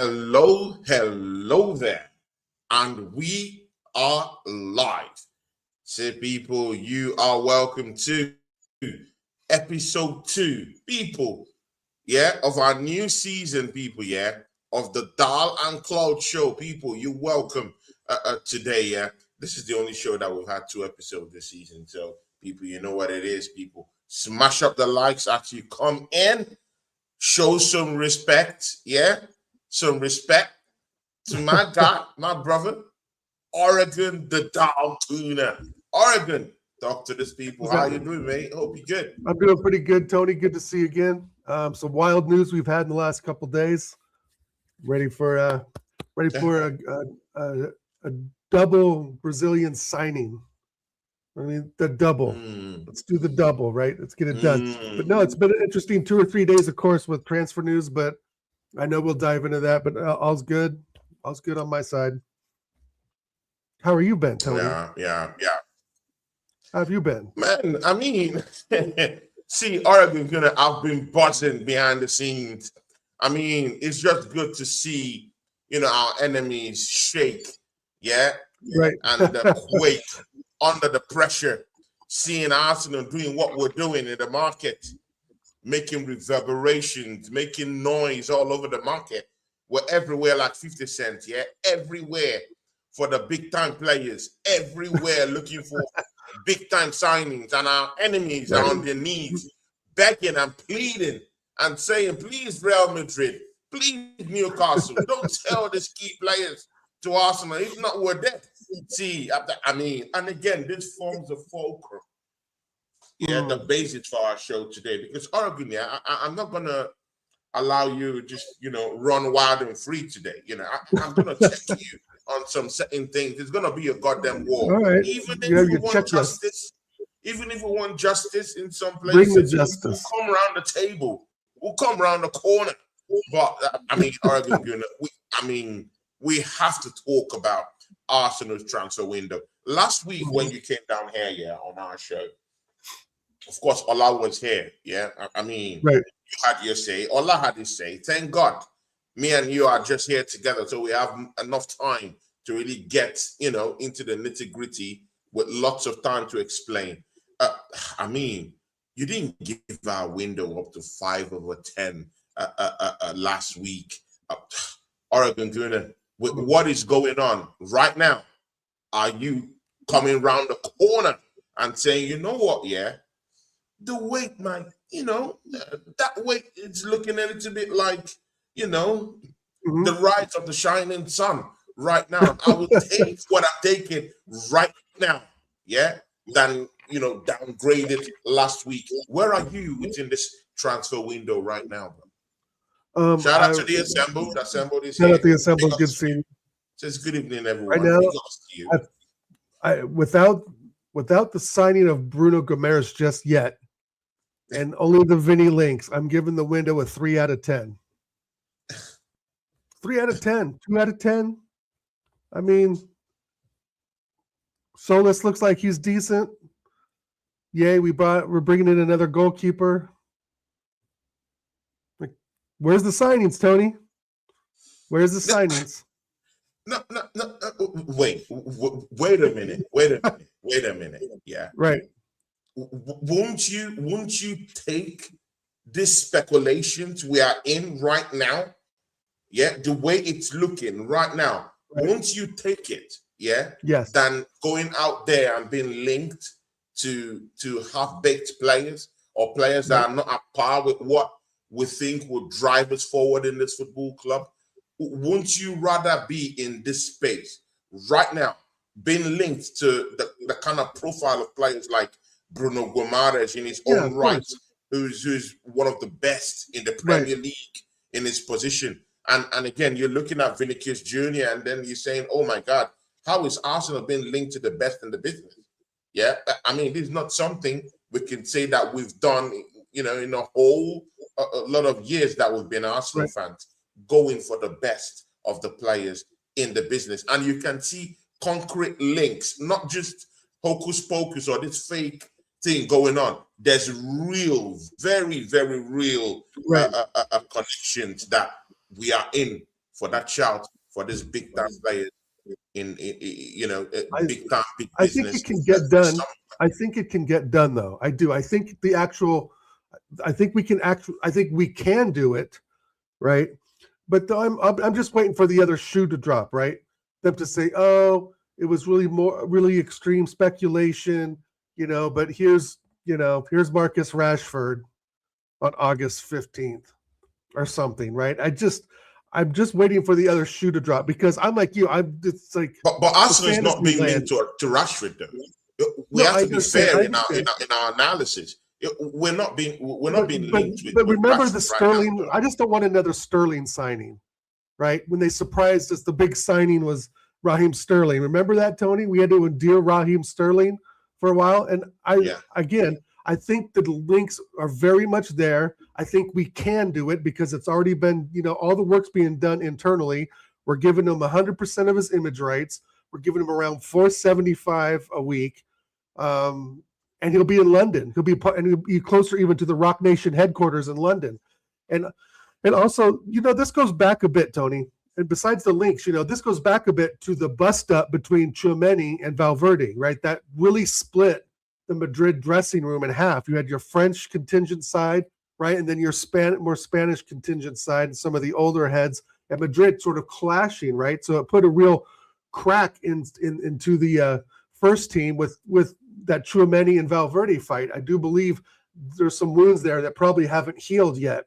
Hello there, and we are live. So, people, you are welcome to episode 2, people, of our new season, people, of the Dal N Claude show, people. You're welcome today, This is the only show that we've had 2 episodes this season, so, people, you know what it is, people. Smash up the likes after you come in. Show some respect, some respect to my guy, my brother, Oregon, the Dal Tuna. Oregon, talk to these people. How you doing, mate? Hope you're good. I'm doing pretty good, Tony. Good to see you again. Some wild news we've had in the last couple of days. Ready for a double Brazilian signing. I mean, the double. Let's do the double, right? Let's get it done. But no, it's been an interesting 2 or 3 days, of course, with transfer news, but I know we'll dive into that, but all's good. All's good on my side. How are you been, Tony? Yeah. How have you been? Man, I mean, see, Oregon, I've been buzzing behind the scenes. I mean, it's just good to see, our enemies shake, Right. And quake under the pressure, seeing Arsenal doing what we're doing in the market, making reverberations, making noise all over the market. We're everywhere like 50 Cent, everywhere for the big-time players, everywhere looking for big-time signings, and our enemies are on their knees, begging and pleading and saying, please, Real Madrid, please, Newcastle, don't sell these key players to Arsenal. If not, we're dead. See, I mean, and again, this forms a fulcrum, the basis for our show today, because Oregon, I'm not going to allow you just, run wild and free today. I'm going to check you on some certain things. It's going to be a goddamn war. All right. Even if we want justice, in some places, bring the justice. We'll come around the table. We'll come around the corner. But, I mean, Oregon, we have to talk about Arsenal's transfer window. Last week when you came down here, on our show, of course, Ola was here, I mean, right. You had your say. Ola had his say. Thank God. Me and you are just here together, so we have enough time to really get, into the nitty-gritty with lots of time to explain. I mean, you didn't give our window up to 5 over 10 last week. Oregon, with what is going on right now, are you coming around the corner and saying, you know what, the weight might, that weight is looking a little bit like, the rise of the shining sun right now. I will take what I'm taking right now, than, downgrade it last week. Where are you within this transfer window right now, bro? Shout out to the assembled. Assembled is shout here. out the assembled. Good seeing. Says good evening, everyone. Right now, without the signing of Bruno Guimaraes just yet, and only the Vini links, I'm giving the window a 3 out of 10. 3 out of 10, 2 out of 10. I mean, TZOLIS looks like he's decent. Yay, we're bringing in another goalkeeper. Like, where's the signings, Tony? Where's the signings? No. Wait a minute. Yeah. Right. Won't you take this speculations we are in right now? The way it's looking right now. Right. Won't you take it? Yes. Than going out there and being linked to half-baked players or players that are not at par with what we think will drive us forward in this football club. Won't you rather be in this space right now, being linked to the kind of profile of players like Bruno Guimaraes in his own right, who's one of the best in the Premier League in his position? And again, you're looking at Vinicius Jr. and then you're saying, oh my God, how is Arsenal being linked to the best in the business? I mean, this is not something we can say that we've done, in a whole a lot of years that we've been Arsenal fans, going for the best of the players in the business. And you can see concrete links, not just hocus pocus or this fake thing going on. There's real, very, very real connections that we are in for that shout for this big time players in big time big I think business. it can get done. I think it can get done, though. I do. I think I think we can do it, right? But I'm just waiting for the other shoe to drop, right? Them to say, oh, it was really extreme speculation, but here's Marcus Rashford on August 15th or something, right? I'm just waiting for the other shoe to drop, because I'm like you. It's like, but Arsenal is not being linked to Rashford, though. We have to be fair in our analysis. We're not being linked with. But remember Rashford the Sterling. right now. I just don't want another Sterling signing, right? When they surprised us, the big signing was Raheem Sterling. Remember that, Tony? We had to endear Raheem Sterling for a while, and I think the links are very much there. I think we can do it because it's already been, all the work's being done internally. We're giving him 100% of his image rights. We're giving him around $475 a week, and he'll be in London. He'll be closer even to the Rock Nation headquarters in London, and also, this goes back a bit, Tony. And besides the links, this goes back a bit to the bust up between Tchouaméni and Valverde, right? That really split the Madrid dressing room in half. You had your French contingent side, right? And then your more Spanish contingent side, and some of the older heads at Madrid sort of clashing, right? So it put a real crack into the first team with that Tchouaméni and Valverde fight. I do believe there's some wounds there that probably haven't healed yet.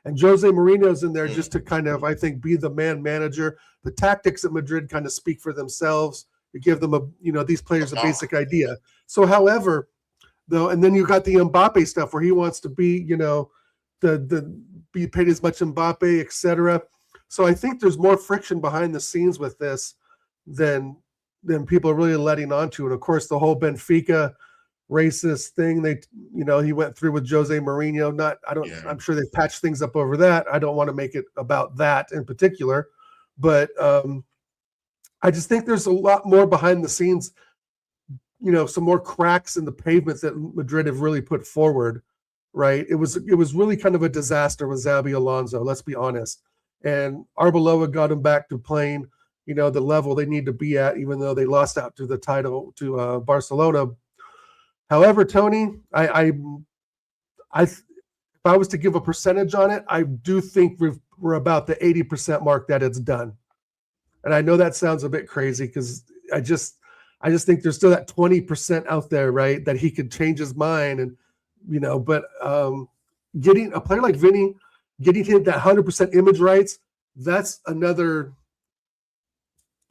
And Jose Mourinho's in there just to kind of, I think, be the man manager. The tactics at Madrid kind of speak for themselves. You give them these players a basic idea. So, however, though, and then you got the Mbappe stuff where he wants to be, be paid as much Mbappe, etc. So I think there's more friction behind the scenes with this than people are really letting on to. And of course, the whole Benfica racist thing he went through with Jose Mourinho. I'm sure they've patched things up over that. I don't want to make it about that in particular, but I just think there's a lot more behind the scenes, some more cracks in the pavement that Madrid have really put forward, right? It was really kind of a disaster with Xabi Alonso, let's be honest. And Arbeloa got him back to playing, the level they need to be at, even though they lost out to the title to Barcelona. However, Tony, if I was to give a percentage on it, I do think we're about the 80% mark that it's done. And I know that sounds a bit crazy because I just think there's still that 20% out there, right? That he could change his mind and, but getting a player like Vini, getting him that 100% image rights, that's another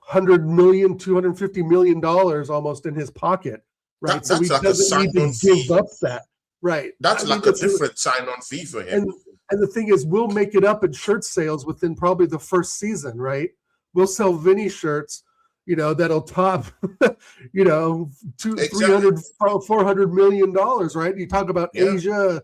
$100 million, $250 million almost in his pocket. Right, so he like doesn't need to give up that. Right, that's a different sign-on fee for him. And the thing is, we'll make it up in shirt sales within probably the first season. Right, we'll sell Vinny shirts, that'll top, $300, $400 million. Right, you talk about Asia,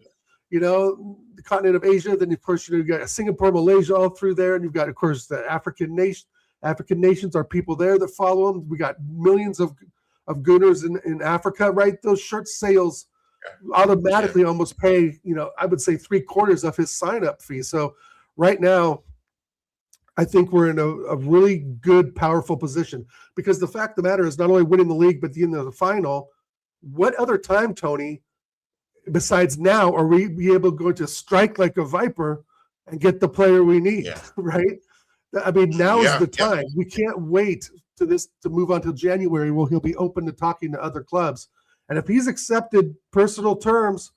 the continent of Asia. Then of course you got Singapore, Malaysia, all through there, and you've got of course the African nations are people there that follow them. We got millions of Gunners in Africa, right? Those shirt sales automatically almost pay, I would say 3/4 of his sign-up fee. So right now, I think we're in a really good, powerful position because the fact of the matter is not only winning the league, but in the final, what other time, Tony, besides now, are we be able to go to strike like a viper and get the player we need, right? I mean, now is the time. We can't wait to move on to January where he'll be open to talking to other clubs. And if he's accepted personal terms,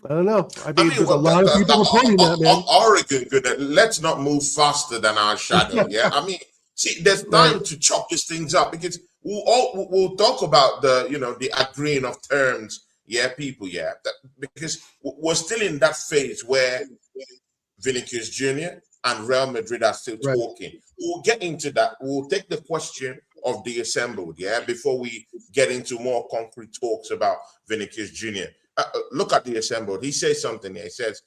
I don't know. I mean there's a lot of people reporting that, man. Oregon, let's not move faster than our shadow. I mean, see, there's time to chop these things up because we'll talk about the agreeing of terms. Because we're still in that phase where Vinicius Jr. and Real Madrid are still talking. We'll get into that. We'll take the question of the assembled, before we get into more concrete talks about Vinicius Jr. Look at the assembled. He says something there. He says,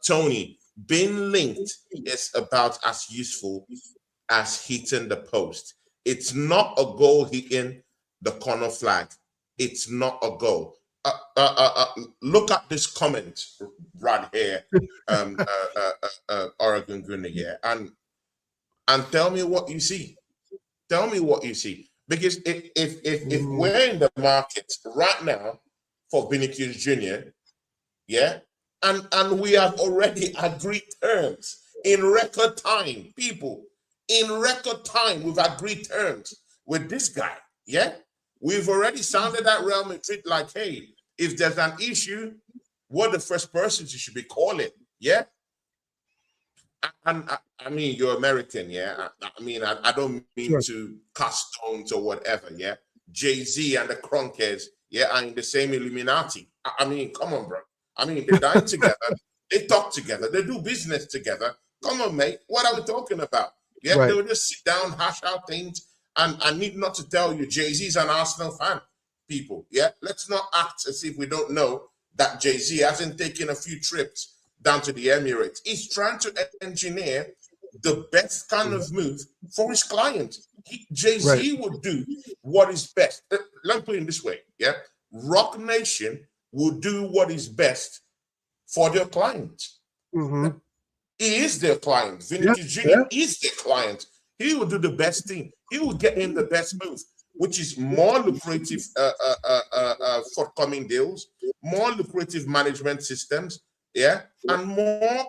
Tony, being linked is about as useful as hitting the post. It's not a goal hitting the corner flag. It's not a goal. Look at this comment right here, Oregon Gunner, and and tell me what you see. Tell me what you see. Because if we're in the market right now for Vinicius Jr., yeah, and we have already agreed terms in record time, people. In record time, we've agreed terms with this guy, yeah? We've already sounded at Real Madrid like, hey, if there's an issue, we're the first persons you should be calling, yeah? And I mean, you're American, yeah? I mean, I don't mean to cast stones or whatever, yeah? Jay-Z and the Cronkers, yeah, are in the same Illuminati. I mean, come on, bro. I mean, they dine together, they talk together, they do business together. Come on, mate. What are we talking about? Yeah, they will just sit down, hash out things. And I need not to tell you, Jay-Z's an Arsenal fan, people. Yeah, let's not act as if we don't know that Jay-Z hasn't taken a few trips down to the Emirates. He's trying to engineer the best kind of move for his client. Jay-Z would do what is best. Let me put it this way, yeah? Rock Nation will do what is best for their client. He is their client. Vinicius Jr. is their client. He will do the best thing. He will get in the best move, which is more lucrative forthcoming deals, more lucrative management systems, yeah, and more,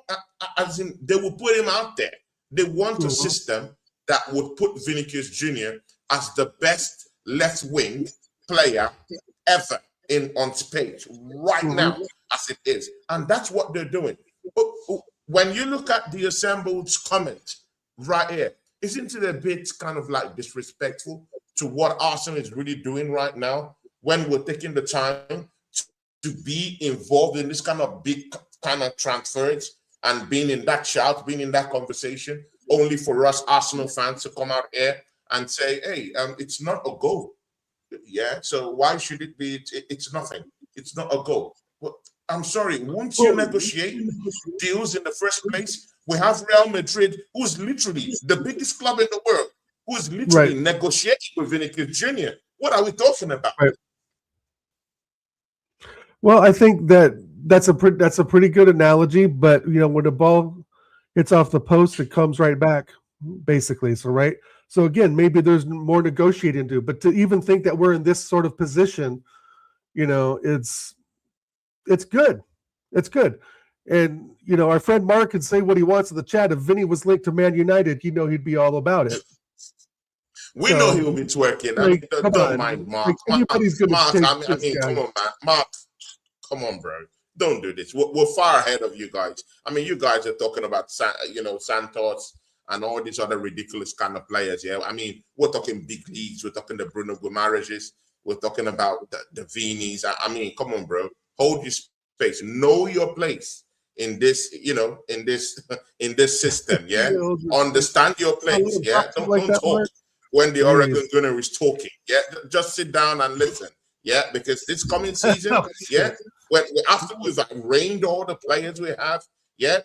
as in, they will put him out there. They want a system that would put Vinicius Jr. as the best left wing player ever on stage right now, as it is, and that's what they're doing. When you look at the assembled comment right here, isn't it a bit kind of like disrespectful to what Arsenal is really doing right now when we're taking the time to be involved in this kind of big kind of transfers and being in that shout, being in that conversation, only for us Arsenal fans to come out here and say, hey, it's not a goal. Yeah, so why should it be? It's nothing. It's not a goal. Well, I'm sorry, won't you negotiate deals in the first place? We have Real Madrid, who's literally the biggest club in the world, who's literally negotiating with Vinicius Jr. What are we talking about? Well, I think that's a pretty good analogy, but you know, when the ball hits off the post, it comes right back, basically. So again, maybe there's more negotiating to do, but to even think that we're in this sort of position, you know, it's good. It's good. And, you know, our friend Mark can say what he wants in the chat. If Vinny was linked to Man United, you know he'd be all about it. We know he'll be twerking. I mean, don't mind Mark. Mark, I mean, come on, man. Mark, come on, bro. Don't do this. We're far ahead of you guys. I mean, you guys are talking about, you know, Santos and all these other ridiculous kind of players. Yeah, I mean, we're talking big leagues. We're talking the Bruno Guimaraes. We're talking about the Vinis. I mean, come on, bro. Hold your space. Know your place in this, you know, in this system. Yeah, understand your place. Yeah, don't talk when the Oregon Gunner is talking. Yeah, just sit down and listen. Yeah, because this coming season, yeah, after we've arraigned all the players we have, yeah,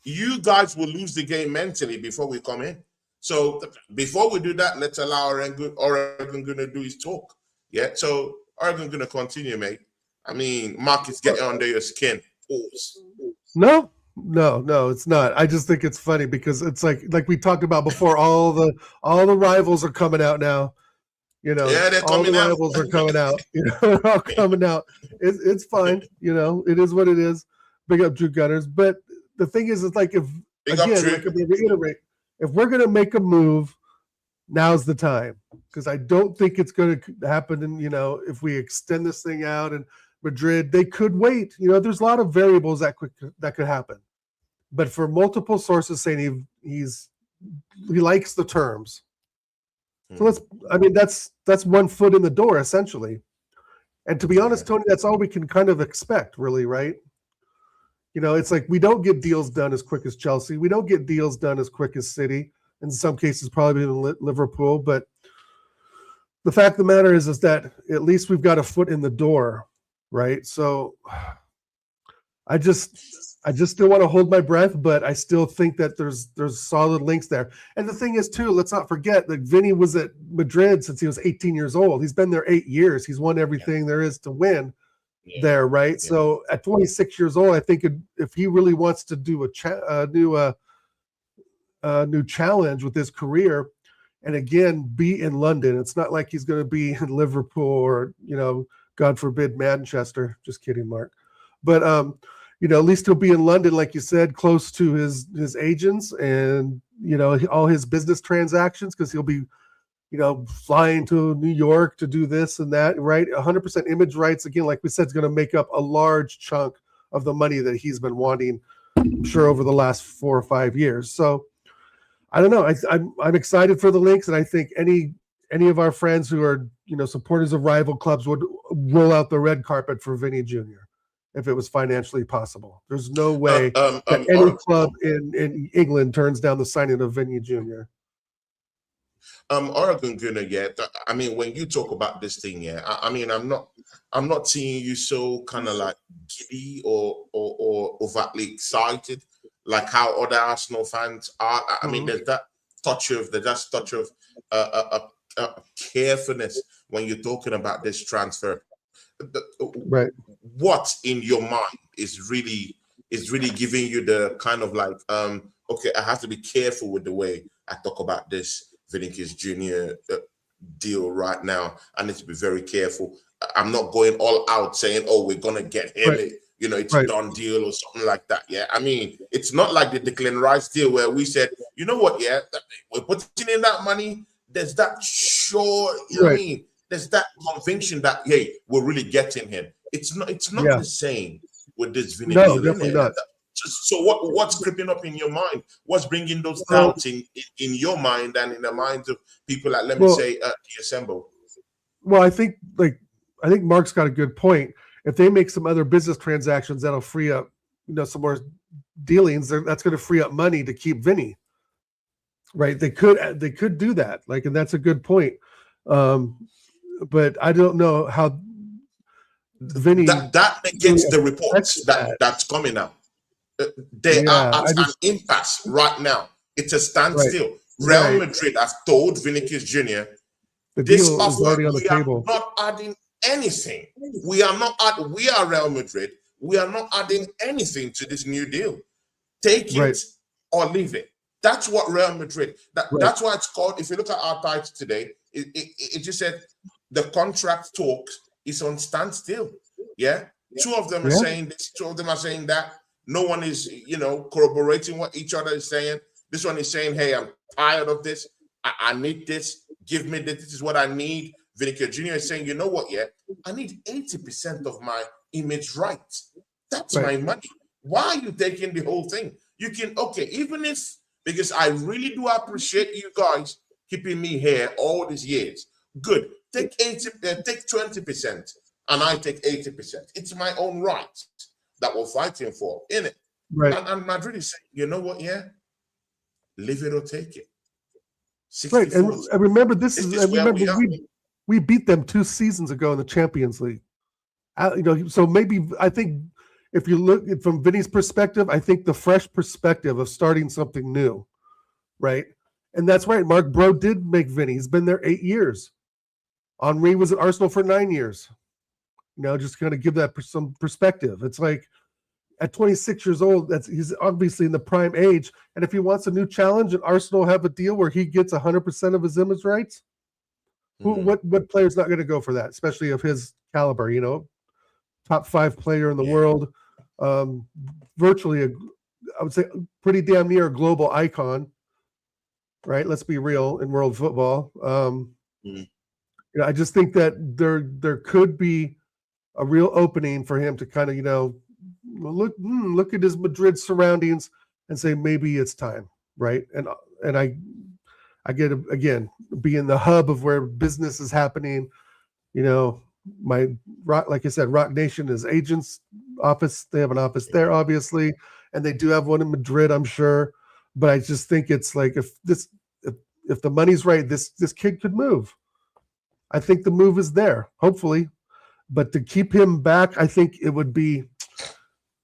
you guys will lose the game mentally before we come in. So before we do that, let's allow Oregon Gunner do his talk. Yeah, so Oregon Gunner continue, mate. I mean, Mark is getting under your skin. Pause. No, it's not. I just think it's funny because it's like we talked about before. All the rivals are coming out now. You know, all the rivals are coming out. You know, they're all coming out. It's fine. You know, it is what it is. Big up Drew Gunners. But the thing is, it's like if reiterate, if we're gonna make a move, now's the time, because I don't think it's going to happen. And you know, if we extend this thing out and Madrid, they could wait. You know, there's a lot of variables that could happen. But for multiple sources saying he likes the terms, so that's 1 foot in the door essentially. And to be honest, Tony, that's all we can kind of expect, really, right? You know, it's like we don't get deals done as quick as Chelsea. We don't get deals done as quick as City. In some cases, probably even Liverpool. But the fact of the matter is that at least we've got a foot in the door, right? So I just still want to hold my breath, but I still think that there's solid links there. And the thing is, too, let's not forget that Vinny was at Madrid since he was 18 years old. He's been there 8 years. He's won everything there is to win there, right? Yeah. So at 26 years old, I think if he really wants to do a new new challenge with his career, and again be in London. It's not like he's going to be in Liverpool or, you know, God forbid, Manchester. Just kidding, Mark. But you know, at least he'll be in London, like you said, close to his agents and, you know, all his business transactions, because he'll be, you know, flying to New York to do this and that, right? 100% image rights, again, like we said, is going to make up a large chunk of the money that he's been wanting, I'm sure, over the last 4 or 5 years. So I don't know. I'm excited for the links, and I think any of our friends who are, you know, supporters of rival clubs would roll out the red carpet for Vinny Jr. if it was financially possible. There's no way that any club in England turns down the signing of Vinny Jr. Oregon Gunner, yeah. I mean, when you talk about this thing, yeah, I mean, I'm not seeing you so kind of like giddy or overtly excited like how other Arsenal fans are. I mean, there's that touch of carefulness when you're talking about this transfer. Right. What in your mind is really giving you the kind of like, okay, I have to be careful with the way I talk about this Vinicius Jr. Deal right now. I need to be very careful. I'm not going all out saying, oh, we're gonna get him. Right. You know, it's a done deal or something like that. Yeah, I mean, it's not like the Declan Rice deal where we said, you know what, yeah, we're putting in that money. There's that sure, you know what I mean? There's that conviction that, hey, we're really getting him. It's not the same with this Vinny deal. No, definitely not. So what's creeping up in your mind? What's bringing those doubts in your mind and in the minds of people at, let me say, the Assemble? Well, I think Mark's got a good point. If they make some other business transactions, that'll free up, you know, some more dealings. That's going to free up money to keep Vinny. Right? They could do that. Like, and that's a good point. But I don't know how Vinny that negates the reports that's coming out. They are at an impasse right now. It's a standstill. Real Madrid has told Vinicius Jr. This offer, we are not adding anything. We are Real Madrid. We are not adding anything to this new deal. Take it or leave it. That's what Real Madrid. That's why it's called. If you look at our title today, it just said the contract talks is on standstill. Yeah, two of them are saying this. Two of them are saying that. No one is, you know, corroborating what each other is saying. This one is saying, hey, I'm tired of this. I need this. Give me this. This is what I need. Vinicius Jr. is saying, you know what, I need 80% of my image rights. That's my money. Why are you taking the whole thing? You can, even if, because I really do appreciate you guys keeping me here all these years. Good. Take 20%, and I take 80%. It's my own rights that we're fighting for, innit? Right. And Madrid is saying, you know what, leave it or take it. Right. And remember, we beat them 2 seasons ago in the Champions League. You know, so maybe I think if you look from Vinny's perspective, I think the fresh perspective of starting something new, right? And that's right. Mark Bro did make Vinny. He's been there 8 years. Henry was at Arsenal for 9 years. You know, just kind of give that some perspective. It's like at 26 years old, he's obviously in the prime age. And if he wants a new challenge and Arsenal have a deal where he gets 100% of his image rights, what player's not going to go for that, especially of his caliber, you know, top 5 player in the world, virtually I would say pretty damn near a global icon, right? Let's be real in world football. You know, I just think that there could be a real opening for him to kind of, you know, look at his Madrid surroundings and say maybe it's time, right? And I get, again, being the hub of where business is happening. You know, like I said, Rock Nation is agents' office. They have an office there, obviously, and they do have one in Madrid, I'm sure. But I just think it's like if the money's right, this kid could move. I think the move is there, hopefully. But to keep him back, I think it would be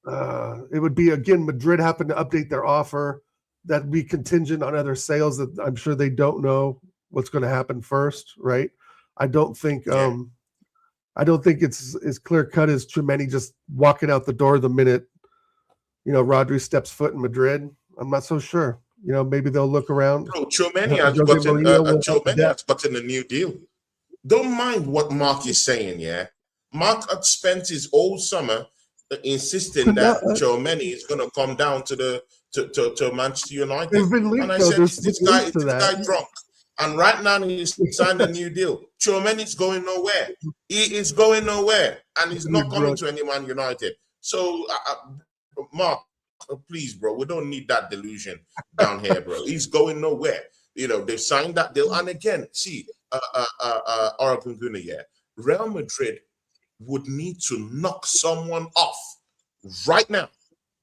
again, Madrid having to update their offer. That'd be contingent on other sales that I'm sure they don't know what's going to happen first, right? I don't think it's as clear cut as Tchouaméni just walking out the door the minute, you know, Rodri steps foot in Madrid. I'm not so sure. maybe they'll look around. Bro, Tchouaméni has gotten a new deal. Don't mind what Mark is saying, yeah? Mark had spent his whole summer insisting that Tchouaméni is going to come down to Manchester United. And I said, this guy drunk. And right now he's signed a new deal. Tchouaméni is going nowhere. He is going nowhere. And he's not coming to any Man United. So, Mark, please, bro, we don't need that delusion down here, bro. He's going nowhere. They've signed that deal. And again, see, Oracle Guna, yeah, Real Madrid would need to knock someone off right now,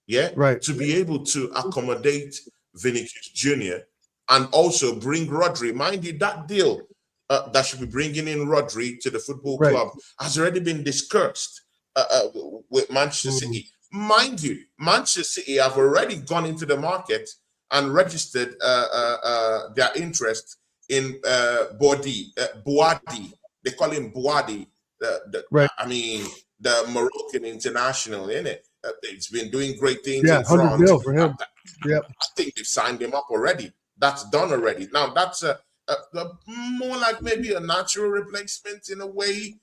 yeah, to be able to accommodate Vinicius Jr. and also bring Rodri. Mind you, that deal that should be bringing in Rodri to the football club has already been discussed with Manchester City. Mind you, Manchester City have already gone into the market and registered their interest in Boadi. They call him Boadi. I mean, the Moroccan international, innit? It's been doing great things in France. Mil for him. I think they've signed him up already. That's done already. Now, that's more like maybe a natural replacement in a way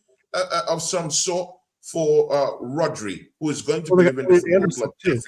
of some sort for Rodri, who is going to be living in the football club.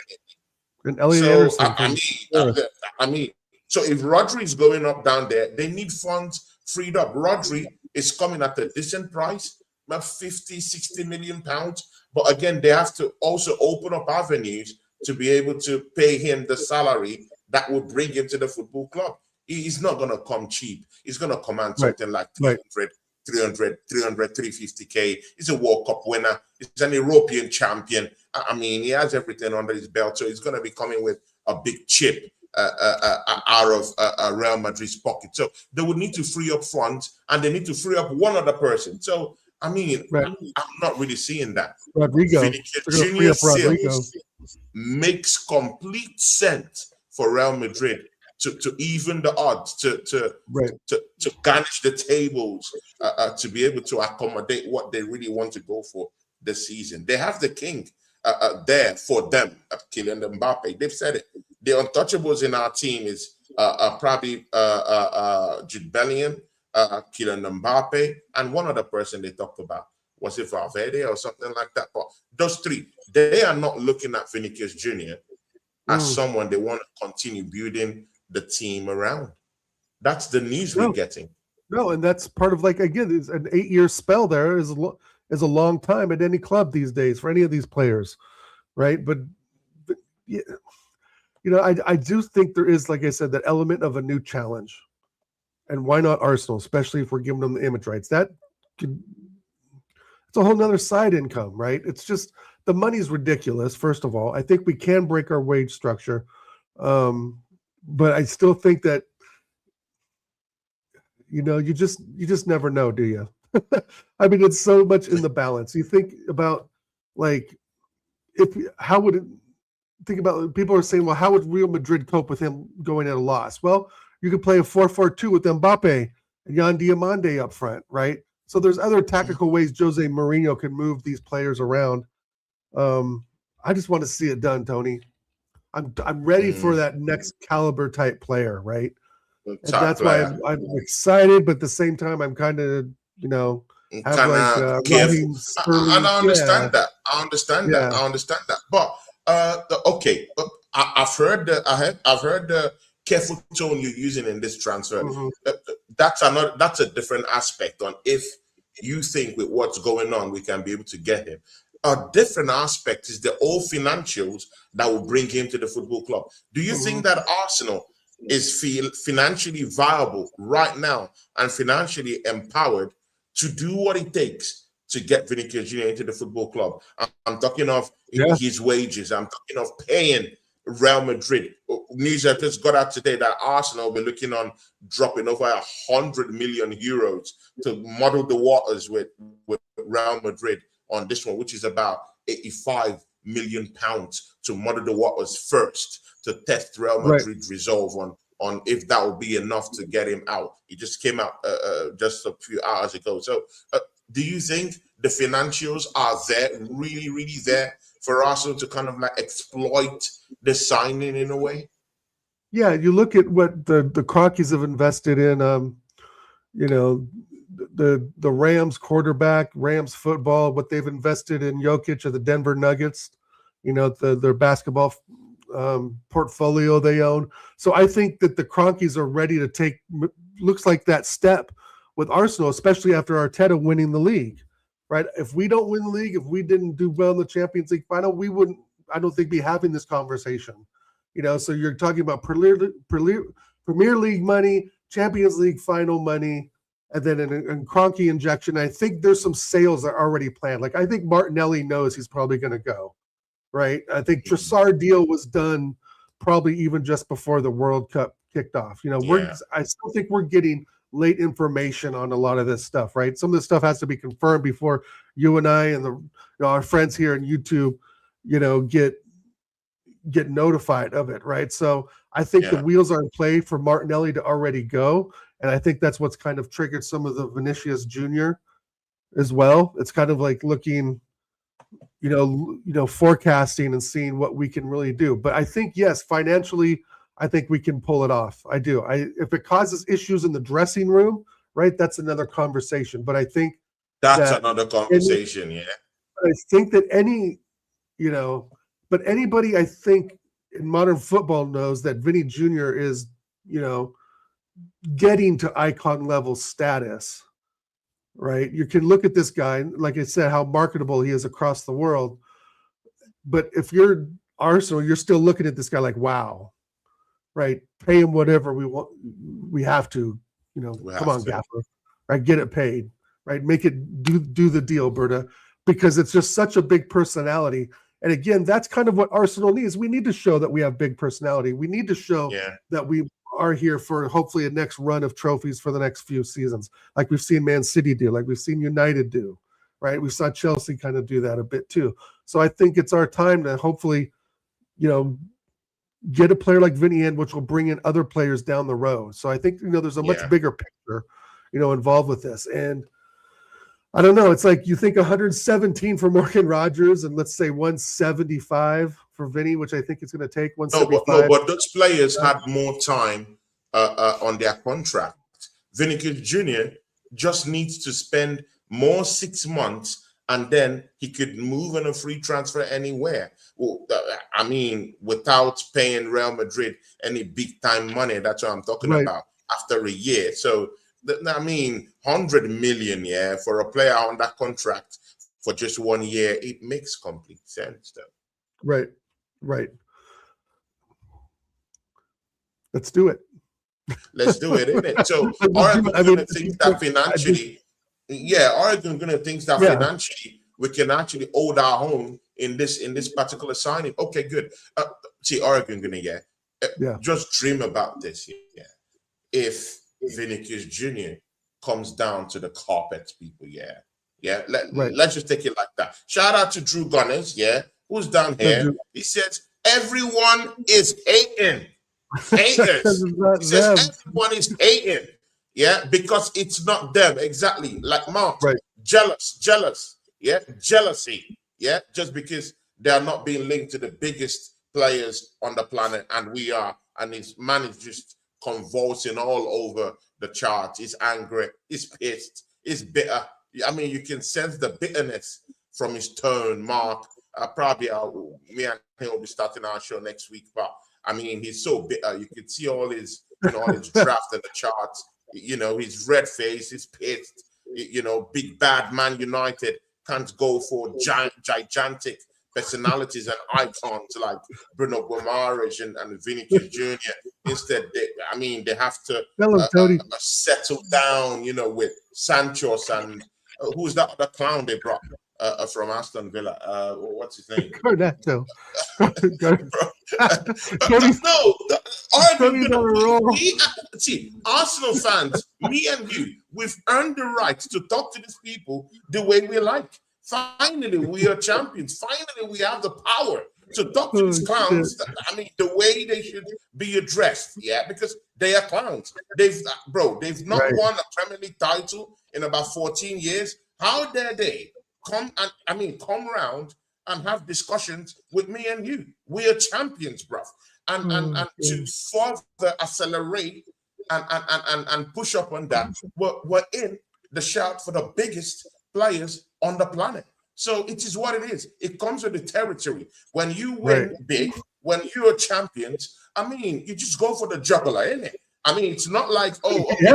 And Elliot Anderson. I mean, so if Rodri is going up down there, they need funds freed up. Rodri is coming at a decent price, about 50, 60 million pounds. But again, they have to also open up avenues to be able to pay him the salary that will bring him to the football club. He's not going to come cheap. He's going to command something like 350K. He's a World Cup winner. He's an European champion. I mean, he has everything under his belt. So he's going to be coming with a big chip out of Real Madrid's pocket. So they would need to free up funds, and they need to free up one other person. So, I mean, I'm not really seeing that. Vinicius Jr. sales makes complete sense for Real Madrid to even the odds, to garnish the tables, to be able to accommodate what they really want to go for this season. They have the king there for them, Kylian Mbappe. They've said it. The untouchables in our team is probably Jude Bellingham, Kylian Mbappe, and one other person they talked about. Was it Valverde or something like that? But those three, they are not looking at Vinicius Jr. as someone they want to continue building the team around. That's the news we're getting. No, and that's part of, like, again, it's an 8-year spell there is a long time at any club these days for any of these players, right? But I do think there is, like I said, that element of a new challenge. And why not Arsenal, especially if we're giving them the image rights? It's a whole nother side income, right? It's just the money's ridiculous, first of all. I think we can break our wage structure. But I still think that, you just never know, do you? I mean, it's so much in the balance. You think about, like, people are saying, well, how would Real Madrid cope with him going at a loss? Well, you could play a 4-4-2 with Mbappe and Yan Diomande up front, right? So there's other tactical ways Jose Mourinho can move these players around. I just want to see it done, Tony. I'm ready for that next caliber type player, right? And that's why I'm excited, but at the same time, I'm kind of, careful. And I understand that. I understand that. But okay, I've heard the careful tone you're using in this transfer. That's a different aspect on if you think with what's going on we can be able to get him. A different aspect is the old financials that will bring him to the football club. Do you think that Arsenal is financially viable right now and financially empowered to do what it takes to get Vinicius Jr. into the football club? I'm talking of his wages. I'm talking of paying Real Madrid. News that just got out today that Arsenal will be looking on dropping over 100 million euros to muddle the waters with Real Madrid on this one, which is about 85 million pounds to muddle the waters first to test Real Madrid's resolve on if that will be enough to get him out. It just came out just a few hours ago. So do you think the financials are there, really, really there for Arsenal to kind of like exploit the signing in a way? Yeah, you look at what the Crockies have invested in, you know, the Rams quarterback, Rams football, what they've invested in Jokic of the Denver Nuggets, you know, their basketball portfolio they own. So I think that the Crockies are ready to take, looks like that step with Arsenal, especially after Arteta winning the league, right? If we don't win the league, if we didn't do well in the Champions League final, we wouldn't, I don't think, be having this conversation. You know, so you're talking about Premier League money, Champions League final money, and then an Kroenke injection. I think there's some sales that are already planned. Like I think Martinelli knows he's probably going to go, right? I think Trossard deal was done probably even just before the World Cup kicked off. You know, I still think we're getting late information on a lot of this stuff, right? Some of this stuff has to be confirmed before you and I and our friends here on YouTube, you know, get notified of it, right? So I think the wheels are in play for Martinelli to already go, and I think that's what's kind of triggered some of the Vinicius Jr. as well. It's kind of like looking, you know, forecasting and seeing what we can really do. But I think yes, financially, I think we can pull it off. I do. If it causes issues in the dressing room, right, that's another conversation. But I think that's another conversation. I think that but anybody, I think, in modern football knows that Vinny Jr. is, you know, getting to icon level status, right? You can look at this guy, like I said, how marketable he is across the world. But if you're Arsenal, you're still looking at this guy like, wow, right? Pay him whatever we want. We have to, you know, come on, Gaffer, right? Get it paid, right? Make it do the deal, Berta, because it's just such a big personality. And again, that's kind of what Arsenal needs. We need to show that we have big personality. We need to show that we are here for hopefully a next run of trophies for the next few seasons, like we've seen Man City do, like we've seen United do, right? We saw Chelsea kind of do that a bit too. So I think it's our time to hopefully, you know, get a player like Vinny in, which will bring in other players down the road. So I think, you know, there's a much bigger picture, you know, involved with this. And I don't know. It's like you think 117 for Morgan Rogers and let's say 175 for Vinny, which I think it's going to take 175. No, but those players had more time on their contract. Vinicius Jr. just needs to spend more 6 months and then he could move on a free transfer anywhere. Well, I mean, without paying Real Madrid any big time money. That's what I'm talking about after a year. So, I mean, 100 million, for a player on that contract for just 1 year, it makes complete sense, though. Right. Let's do it. Let's do it, isn't it? So, Oregon's going to think that financially, Oregon going to think that financially we can actually hold our own in this particular signing. Okay, good. See, Oregon going to just dream about this. If Vinicius Jr. comes down to the carpet, people, let's just take it like that. Shout out to Drew Gunners, who's down here. He says everyone is hating. Haters. He says everyone is hating, because it's not them. Exactly, like Mark. Jealous, jealousy, just because they are not being linked to the biggest players on the planet, and we are, and his man is just convulsing all over the chart. He's angry, he's pissed, he's bitter. I mean, you can sense the bitterness from his tone, Mark. Probably me and him will be starting our show next week, but I mean, he's so bitter. You can see all his, all his draft in the charts. His red face, he's pissed. Big bad Man United can't go for gigantic personalities and icons like Bruno Guimaraes and Vinicius Jr. Instead, they have to settle down, with Santos and who's that other clown they brought from Aston Villa? What's his name? Cornetto. See, Arsenal fans, me and you, we've earned the right to talk to these people the way we like. Finally, we are champions. Finally, we have the power to talk to these clowns. The way they should be addressed, because they are clowns. They've not won a Premier League title in about 14 years. How dare they come around and have discussions with me and you? We are champions, bruv. and to further accelerate and push up on that, we're in the shout for the biggest players on the planet. So it is what it is. It comes with the territory. When you win big, when you're champions, I mean, you just go for the juggler, isn't it? I mean, it's not like, oh, okay,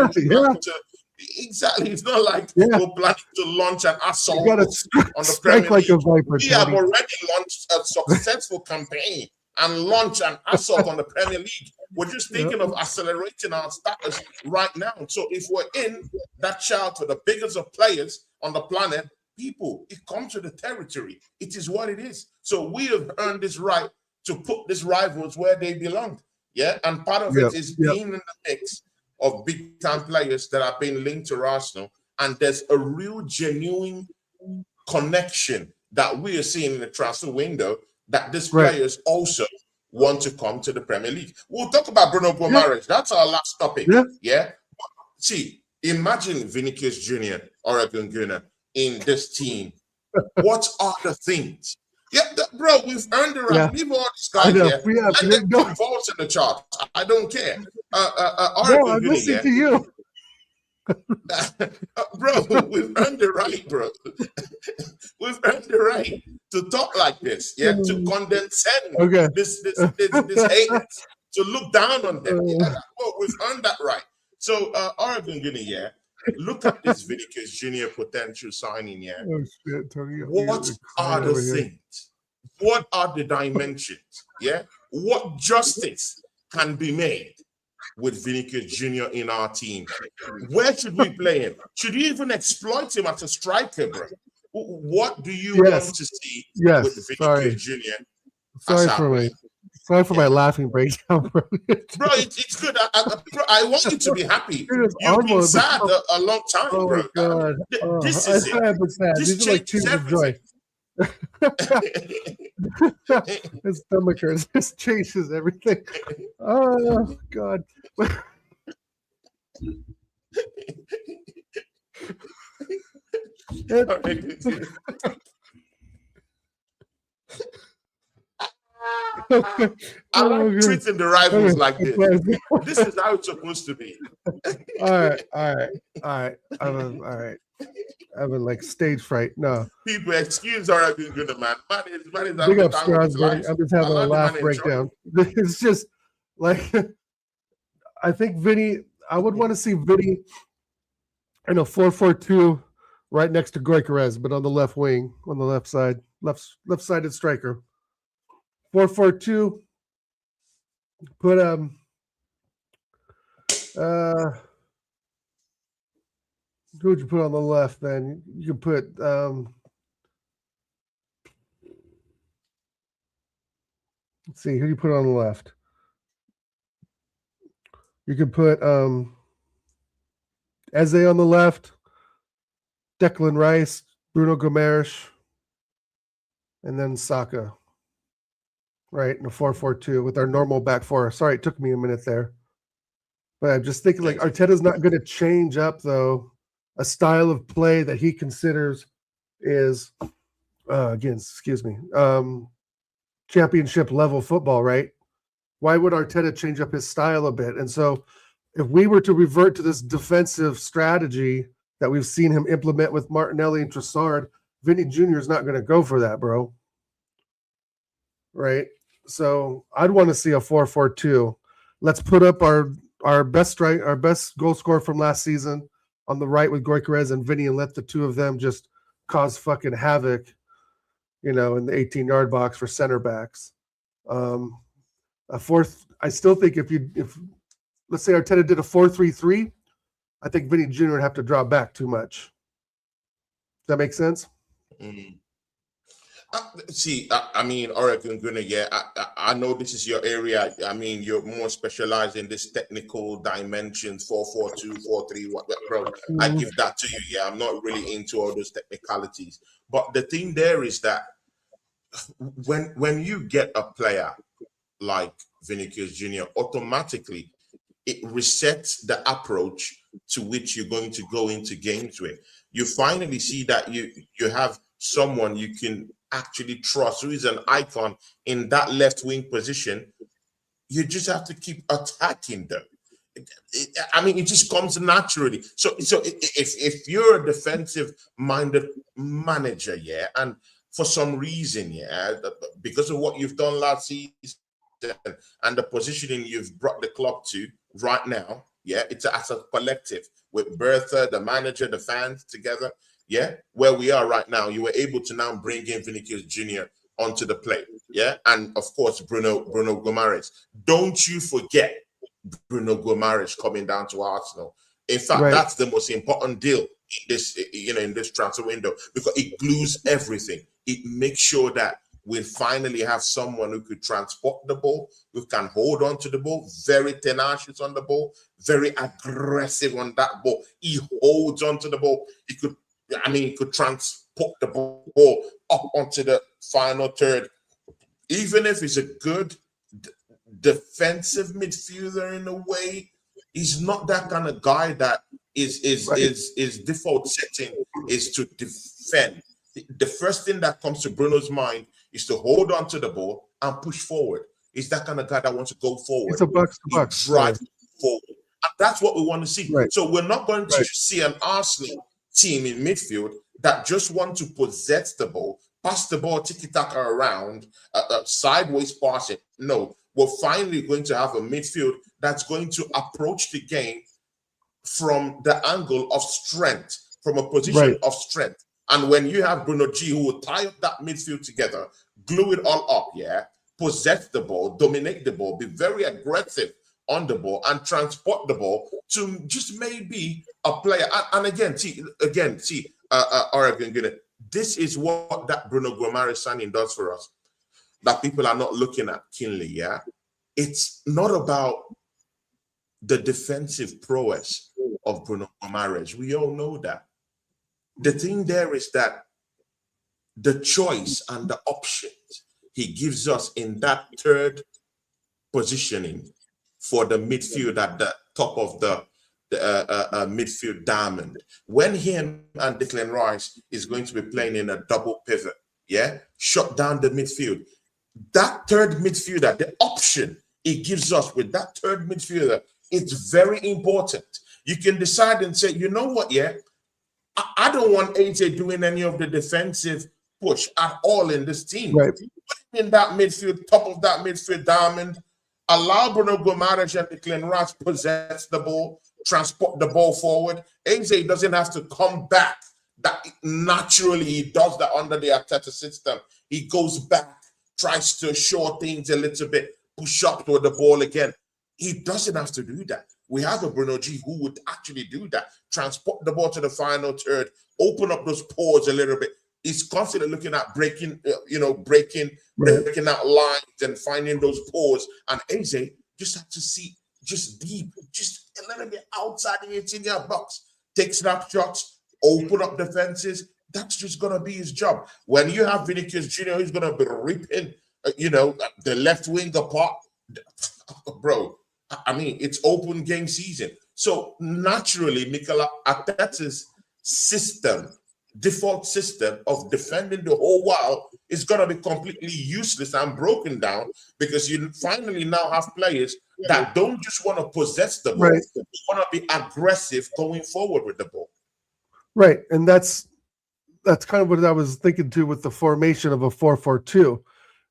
exactly. It's not like we're planning to launch an assault on the Premier like League. A viper, we have already launched a successful campaign and launch an assault on the Premier League. We're just thinking of accelerating our status right now. So if we're in that shout for the biggest of players on the planet, people, it comes with the territory. It is what it is. So we have earned this right to put these rivals where they belong. Yeah, and part of it is being in the mix of big-time players that are being linked to Arsenal, and there's a real genuine connection that we are seeing in the transfer window that these players also want to come to the Premier League. We'll talk about Bruno Guimaraes. That's our last topic. Yeah. See, imagine Vinicius Jr. or Gunnar in this team. What are the things? Yeah, bro, we've earned the right. Leave all these guys here. Let them get votes in the chart. I don't care. No, I'm listening to you. Bro, we've earned the right, bro. We've earned the right to talk like this, to condescend this hate, to look down on them. Well, we've earned that right. So, Oregon Guinea, look at this Vinicius Jr. potential signing, Oh, shit, Tony. What are the things? What are the dimensions? What justice can be made with Vinicius Jr. in our team? Where should we play him? Should you even exploit him as a striker, bro? What do you want to see with Vinicius Jr.? Sorry for my laughing breakdown, bro. Bro, it's good. I want you to be happy. You've been sad a long time, bro. God. This is it. These are like tears of joy. His stomach hurts. This changes everything. Oh, God. I like treating the rivals like this. This is how it's supposed to be. All right. Having like stage fright. No. People excuse our good man. Man is big up Strauss, buddy. I'm just having a laugh breakdown. It's just like I think Vinny. I would want to see Vinny in a 4-4-2 right next to Guimaraes, but on the left wing, on the left side, left-sided striker. 4-4-2. Put who would you put on the left then? You could put let's see, who do you put on the left? You could put Eze on the left, Declan Rice, Bruno Guimaraes, and then Saka. Right, in a 4-4-2 with our normal back four. Sorry, it took me a minute there. But I'm just thinking like Arteta's not going to change up, though, a style of play that he considers is, championship level football, right? Why would Arteta change up his style a bit? And so if we were to revert to this defensive strategy that we've seen him implement with Martinelli and Trossard, Vinny Jr. is not going to go for that, bro. Right? So I'd want to see a 4-4-2. Let's put up our best goal scorer from last season on the right with Guimaraes and Vinny, and let the two of them just cause fucking havoc, in the 18-yard box for center backs. A fourth, I still think if let's say Arteta did a 4-3-3, I think Vinny Jr. would have to drop back too much. Does that make sense? Mm-hmm. I mean, Oregon Gunner, I know this is your area. I mean, you're more specialized in this technical dimensions, 4-4-2, 4-3, bro. I give that to you. Yeah, I'm not really into all those technicalities. But the thing there is that when you get a player like Vinicius Jr., automatically it resets the approach to which you're going to go into games with. You finally see that you have someone you can actually trust, who is an icon in that left wing position, you just have to keep attacking them. I mean, it just comes naturally. So if you're a defensive-minded manager, yeah, and for some reason, yeah, because of what you've done last season and the positioning you've brought the club to right now, yeah, it's as a collective with Bertha, the manager, the fans together, yeah, where we are right now, you were able to now bring in Vinicius Jr. onto the play, yeah, and of course Bruno Guimaraes. Don't you forget Bruno Guimaraes coming down to Arsenal. In fact, that's the most important deal in this, in this transfer window, because it glues everything. It makes sure that we finally have someone who could transport the ball, who can hold on to the ball, very tenacious on the ball, very aggressive on that ball. He holds on to the ball. He could transport the ball up onto the final third. Even if he's a good defensive midfielder in a way, he's not that kind of guy that is default setting is to defend. The first thing that comes to Bruno's mind is to hold on to the ball and push forward. He's that kind of guy that wants to go forward. It's a box-to-box. Drive forward. And that's what we want to see. Right. So we're not going to see an Arsenal team in midfield that just want to possess the ball, pass the ball, tiki-taka around, sideways passing. No, we're finally going to have a midfield that's going to approach the game from the angle of strength, from a position of strength. And when you have Bruno G, who will tie up that midfield together, glue it all up, yeah, possess the ball, dominate the ball, be very aggressive on the ball, and transport the ball to just maybe a player. And again, Oregon, this is what that Bruno Guimaraes signing does for us, that people are not looking at keenly, yeah? It's not about the defensive prowess of Bruno Guimaraes. We all know that. The thing there is that the choice and the options he gives us in that third positioning for the midfield at the top of the midfield diamond, when him and Declan Rice is going to be playing in a double pivot, yeah, shut down the midfield. That third midfielder, the option it gives us with that third midfielder, it's very important. You can decide and say, you know what, yeah, I don't want AJ doing any of the defensive push at all in this team. Right. In that midfield, top of that midfield diamond, allow Bruno Guimaraes and Declan Rice possess the ball, transport the ball forward. AJ doesn't have to come back. That naturally he does that under the Arteta system. He goes back, tries to shore things a little bit, push up toward the ball again. He doesn't have to do that. We have a Bruno G who would actually do that. Transport the ball to the final third, open up those pores a little bit. He's constantly looking at breaking out lines and finding those pores. And AJ just have to see just deep, just a little bit outside the 18-yard box. Take snapshots, open up defenses. That's just going to be his job. When you have Vinicius Jr., who's going to be ripping, the left wing apart, bro, I mean, it's open game season. So naturally, Mikel Arteta's default system of defending the whole while is going to be completely useless and broken down, because you finally now have players that don't just want to possess the ball, they want to be aggressive going forward with the ball. Right, and that's kind of what I was thinking too with the formation of a 4-4-2.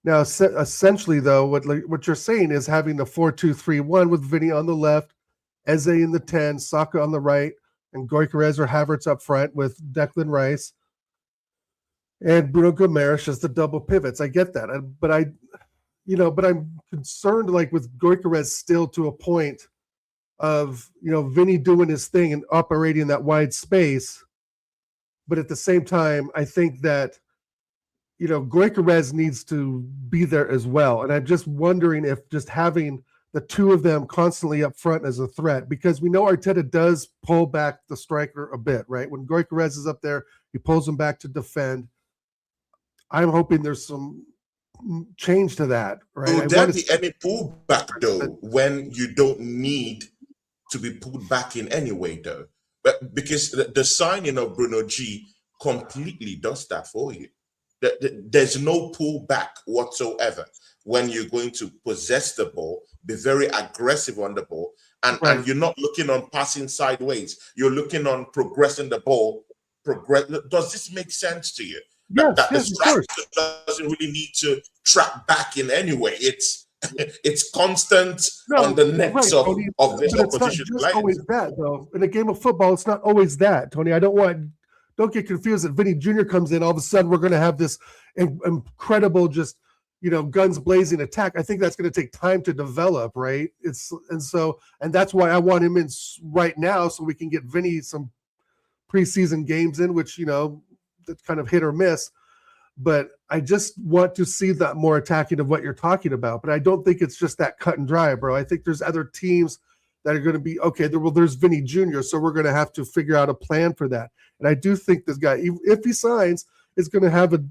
Now, essentially, though, what you're saying is having the 4-2-3-1 with Vinny on the left, Eze in the 10, Saka on the right, and Gyökeres or Havertz up front with Declan Rice, and Bruno Guimaraes as the double pivots. I get that, but I'm concerned, like with Gyökeres still to a point of Vinny doing his thing and operating that wide space, but at the same time, I think that Gyökeres needs to be there as well. And I'm just wondering if just having the two of them constantly up front as a threat, because we know Arteta does pull back the striker a bit, right? When Gyökeres is up there, he pulls him back to defend. I'm hoping there's some change to that, right? Would there be any pullback, though, when you don't need to be pulled back in any way, though? But because the signing of Bruno G completely does that for you. There's no pullback whatsoever when you're going to possess the ball, be very aggressive on the ball, and you're not looking on passing sideways. You're looking on progressing the ball. Does this make sense to you? Yes, that the yes, of course. striker doesn't really need to track back in any way. It's constant on the necks of the opposition It's not just players. always that, though. In a game of football, it's not always that, Tony. Don't get confused that Vinny Jr. comes in, all of a sudden we're going to have this incredible, just, guns blazing attack. I think that's going to take time to develop, right? And that's why I want him in right now, so we can get Vinny some preseason games in, which, that's kind of hit or miss. But I just want to see that more attacking of what you're talking about. But I don't think it's just that cut and dry, bro. I think there's other teams that are going to be, okay, there's Vinny Jr., so we're going to have to figure out a plan for that. And I do think this guy, if he signs, is going to have a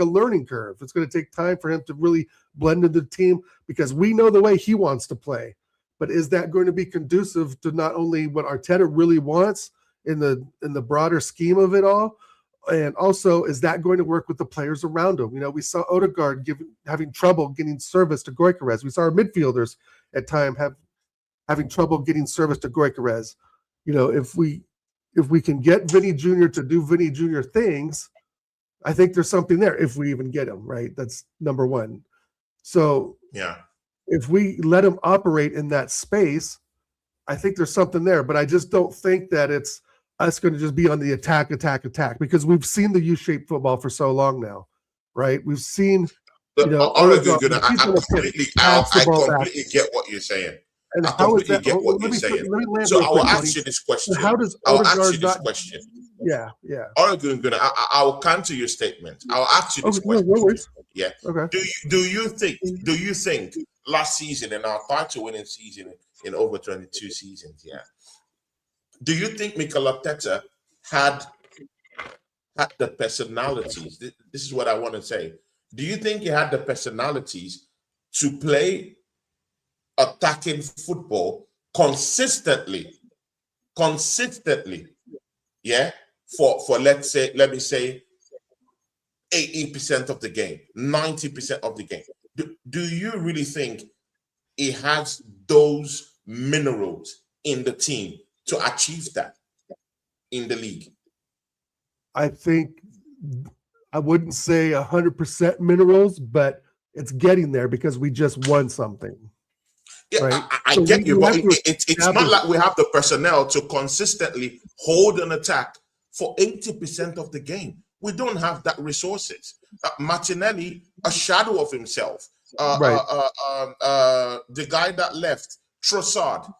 learning curve. It's going to take time for him to really blend into the team, because we know the way he wants to play. But is that going to be conducive to not only what Arteta really wants in the broader scheme of it all, and also, is that going to work with the players around him? We saw Odegaard having trouble getting service to Guimaraes. We saw our midfielders at times having trouble getting service to Guimaraes. If we can get Vinny Jr. to do Vinny Jr. things, I think there's something there, if we even get him, right? That's number one. So if we let him operate in that space, I think there's something there. But I just don't think that it's us going to just be on the attack, because we've seen the U-shaped football for so long now, right? We've seen, I completely get what you're saying. And I completely get what you're saying. So I will ask you this question. How does Odegaard this question? Yeah. I will counter your statement. I'll ask you this question. No worries. Yeah. Okay. Do you think last season, in our title-winning season in over 22 seasons, do you think Mikel Arteta had the personalities? This is what I want to say. Do you think he had the personalities to play attacking football consistently? For let me say 80% of the game, 90% of the game. Do you really think he has those minerals in the team to achieve that in the league? I think I wouldn't say 100% minerals, but it's getting there because we just won something. Yeah, right? I get you, but it's not like we have the personnel to consistently hold an attack for 80% of the game. We don't have that resources. Martinelli, a shadow of himself. The guy that left, Trossard,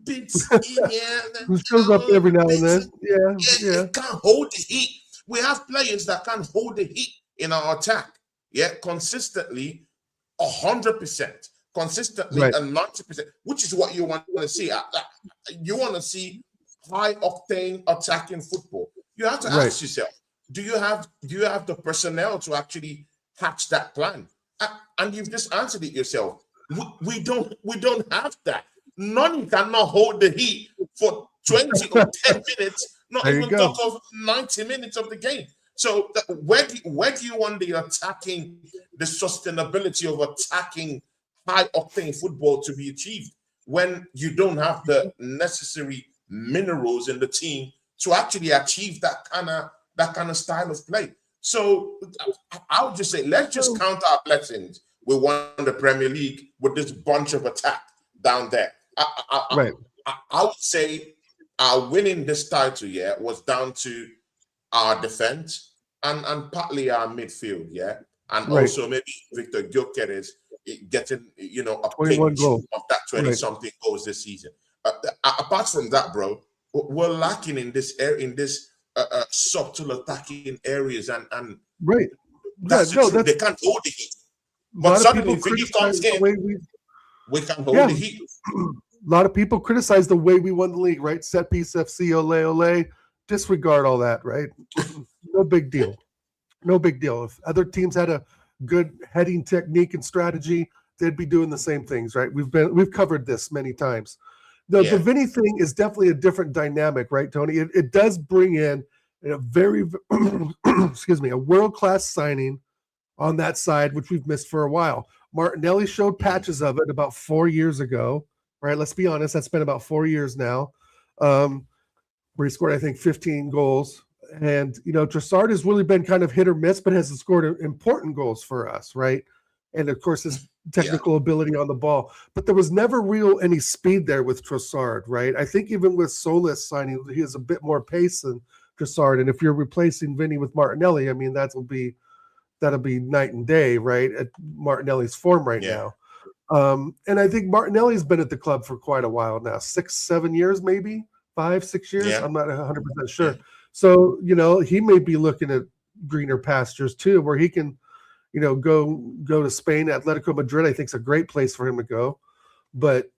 beats who shows up every now and then. Yeah. Can't hold the heat. We have players that can hold the heat in our attack. Consistently 100%, consistently and 90%, which is what you want to see. You want to see high octane attacking football. You have to ask yourself, do you have the personnel to actually hatch that plan? And you've just answered it yourself. We don't have that. None cannot hold the heat for 20 or 10 minutes, not even talk of 90 minutes of the game. So where do you want the sustainability of attacking high octane football to be achieved when you don't have the necessary minerals in the team to actually achieve that kind of style of play? So I would just say, let's just count our blessings. We won the Premier League with this bunch of attack down there. I would say our winning this title was down to our defense and partly our midfield, and also maybe Victor Gyökeres getting a pinch of that 20-something goals this season. Apart from that, bro, we're lacking in this subtle attacking areas, and that's they can't hold the heat. But suddenly, if he comes in, we can hold the heat. A lot of people criticize the way we won the league, right? Set piece FC, ole. Disregard all that, right? No big deal. If other teams had a good heading technique and strategy, they'd be doing the same things, right? We've covered this many times. The Vinny thing is definitely a different dynamic, right, Tony? It does bring in a very, a world-class signing on that side, which we've missed for a while. Martinelli showed patches of it about 4 years ago, right? Let's be honest, that's been about 4 years now, where he scored, I think, 15 goals. And, Trossard has really been kind of hit or miss, but has scored important goals for us, right? And, of course, his technical ability on the ball. But there was never any speed there with Trossard, right? I think even with TZOLIS signing, he has a bit more pace than Trossard. And if you're replacing Vini with Martinelli, I mean, that'll be night and day, right, at Martinelli's form right now. And I think Martinelli's been at the club for quite a while now, 6-7 years, maybe 5-6 years. I'm not 100% sure. So, he may be looking at greener pastures too, where he can, go to Spain. Atletico Madrid, I think, is a great place for him to go. But,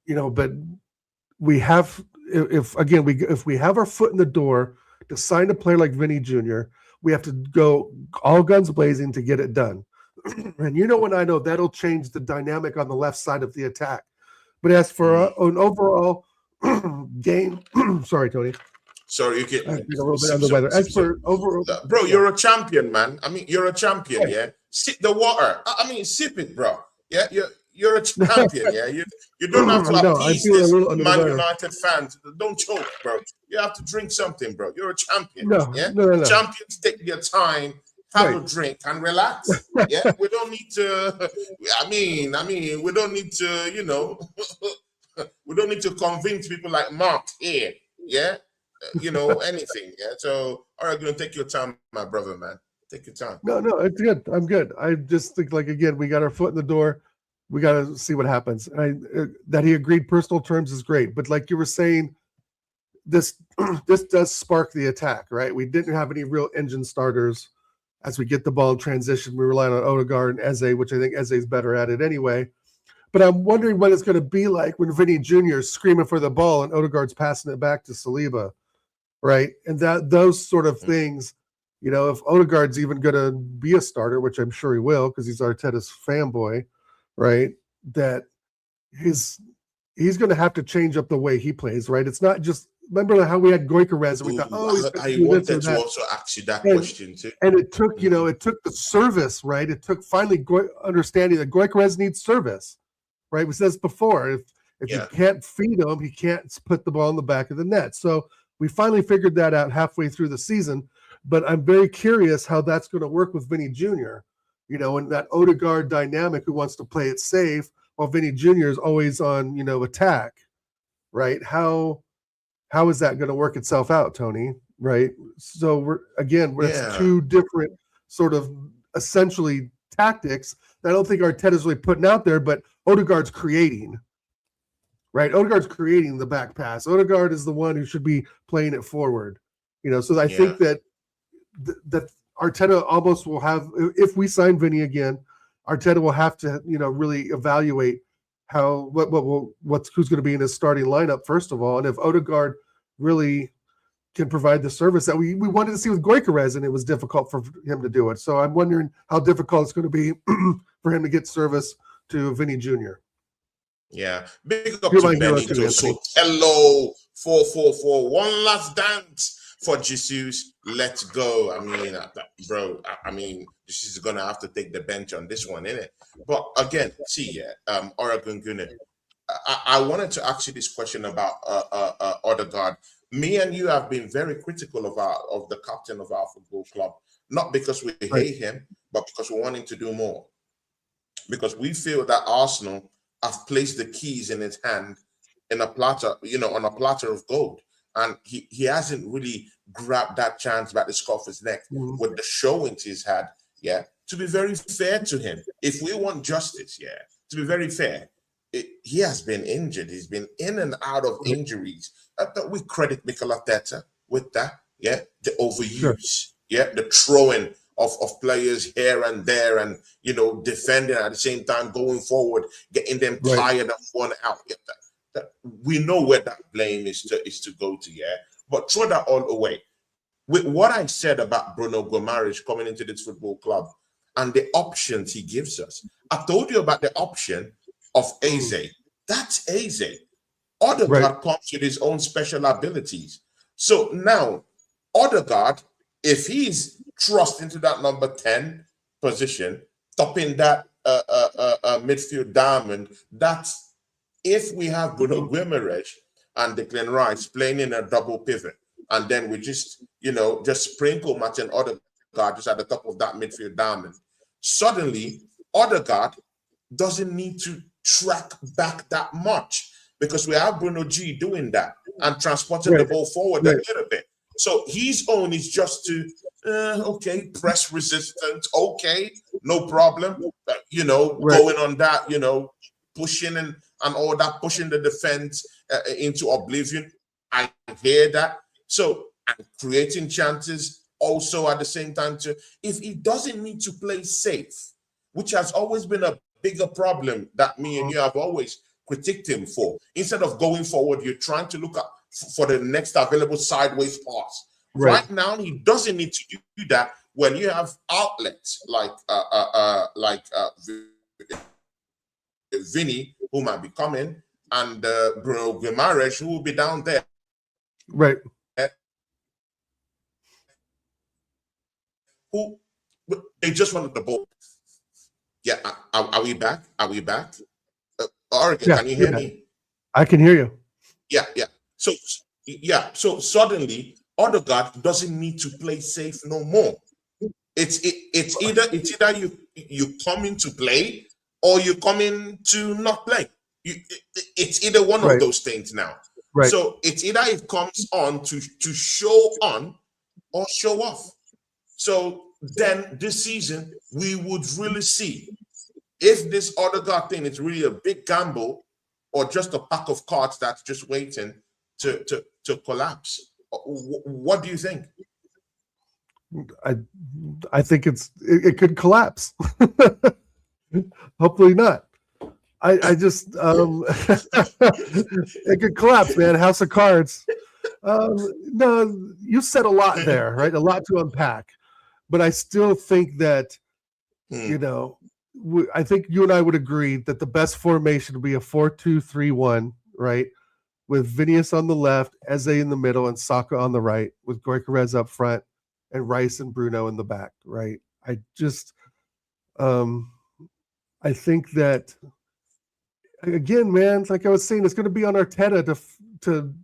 but we have, if we have our foot in the door to sign a player like Vini Jr., we have to go all guns blazing to get it done. And when I know that'll change the dynamic on the left side of the attack. But as for an overall game, sorry, Tony. Sorry, you get a little bit under the weather. As for overall, bro, you're a champion, man. I mean, you're a champion, yeah. Sip the water. I mean, sip it, bro. Yeah, you're a champion, yeah. You don't have to appease this Man United fans. Don't choke, bro. You have to drink something, bro. You're a champion. No. Champions take their time, have a drink, and relax. Yeah, we don't need to. I mean, we don't need to. We don't need to convince people like Mark here. Yeah. Anything. Yeah. So, all right, gonna take your time, my brother, man. Take your time. No, it's good. I'm good. I just think, again, we got our foot in the door. We got to see what happens. And that he agreed personal terms is great, but like you were saying, this does spark the attack, right? We didn't have any real engine starters as we get the ball in transition. We relied on Odegaard and Eze, which I think Eze is better at it anyway. But I'm wondering what it's going to be like when Vini Jr. is screaming for the ball and Odegaard's passing it back to Saliba, right? And those sort of things, if Odegaard's even going to be a starter, which I'm sure he will because he's Arteta's fanboy, right? That he's going to have to change up the way he plays, right? It's not just, remember how we had Guimaraes and we thought, I wanted to also ask you that question too. And it took, it took the service, right? It took finally understanding that Guimaraes needs service. Right, we said this before. If you can't feed him, he can't put the ball in the back of the net. So we finally figured that out halfway through the season. But I'm very curious how that's going to work with Vini Jr. And that Odegaard dynamic who wants to play it safe while Vini Jr. is always on, attack. Right? How is that going to work itself out, Tony? Right? So it's two different sort of essentially tactics that I don't think Arteta's really putting out there, but Odegaard's creating, right? Odegaard's creating the back pass. Odegaard is the one who should be playing it forward, So I think that Arteta almost will have, if we sign Vini again, Arteta will have to, really evaluate who's going to be in his starting lineup first of all, and if Odegaard really can provide the service that we wanted to see with Guimaraes, and it was difficult for him to do it. So I'm wondering how difficult it's going to be for him to get service to Vini Jr. Yeah, big up to Benito. So hello, 444. One last dance for Jesus. Let's go. I mean, bro. I mean, Jesus is gonna have to take the bench on this one, innit? But again, see, Oregon Gunner. I wanted to ask you this question about Odegaard. Me and you have been very critical of the captain of our football club, not because we hate him, but because we want him to do more. Because we feel that Arsenal have placed the keys in his hand in a platter, on a platter of gold. And he hasn't really grabbed that chance by the scruff of his neck with the showings he's had, to be very fair to him. If we want justice, to be very fair, he has been injured. He's been in and out of injuries. I thought we credit Mikel Arteta with that, the overuse, the throwing of players here and there, and defending at the same time, going forward, getting them tired of one out. We know where that blame is to go to, but throw that all away. With what I said about Bruno Guimaraes coming into this football club and the options he gives us, I told you about the option of Eze. That's Eze. Odegaard comes with his own special abilities. So now, Odegaard, if he's thrust into that number 10 position, topping that midfield diamond that if we have Bruno Guimaraes and Declan Rice playing in a double pivot, and then we just, just sprinkle Martin Odegaard just at the top of that midfield diamond, suddenly Odegaard doesn't need to track back that much because we have Bruno G doing that and transporting the ball forward a little bit. So his own is just to, okay, press resistant, okay, no problem, going on that, pushing and all that, pushing the defense into oblivion. I hear that. So, and creating chances also at the same time too. If he doesn't need to play safe, which has always been a bigger problem that me and you have always critiqued him for, instead of going forward, you're trying to look at for the next available sideways pass. Right now, he doesn't need to do that when you have outlets like Vini, who might be coming, and Bruno Guimaraes, who will be down there. Right. Who they just wanted the ball. Yeah, are we back? Are we back? Oregon, can you hear me? I can hear you. Yeah. So suddenly Odegaard doesn't need to play safe no more. It's either you come in to play or you come in to not play. It's either one of those things now. Right. So it's either it comes on to show on or show off. So then this season we would really see if this Odegaard thing is really a big gamble or just a pack of cards that's just waiting to collapse. What do you think? I think it could collapse. Hopefully not. I just it could collapse, man. House of Cards. No, you said a lot there, right? A lot to unpack. But I still think that, I think you and I would agree that the best formation would be a 4-2-3-1, right? With Vinicius on the left, Eze in the middle, and Saka on the right, with Guimaraes up front and Rice and Bruno in the back, right? I just, I think that, again, man, like I was saying, it's going to be on Arteta to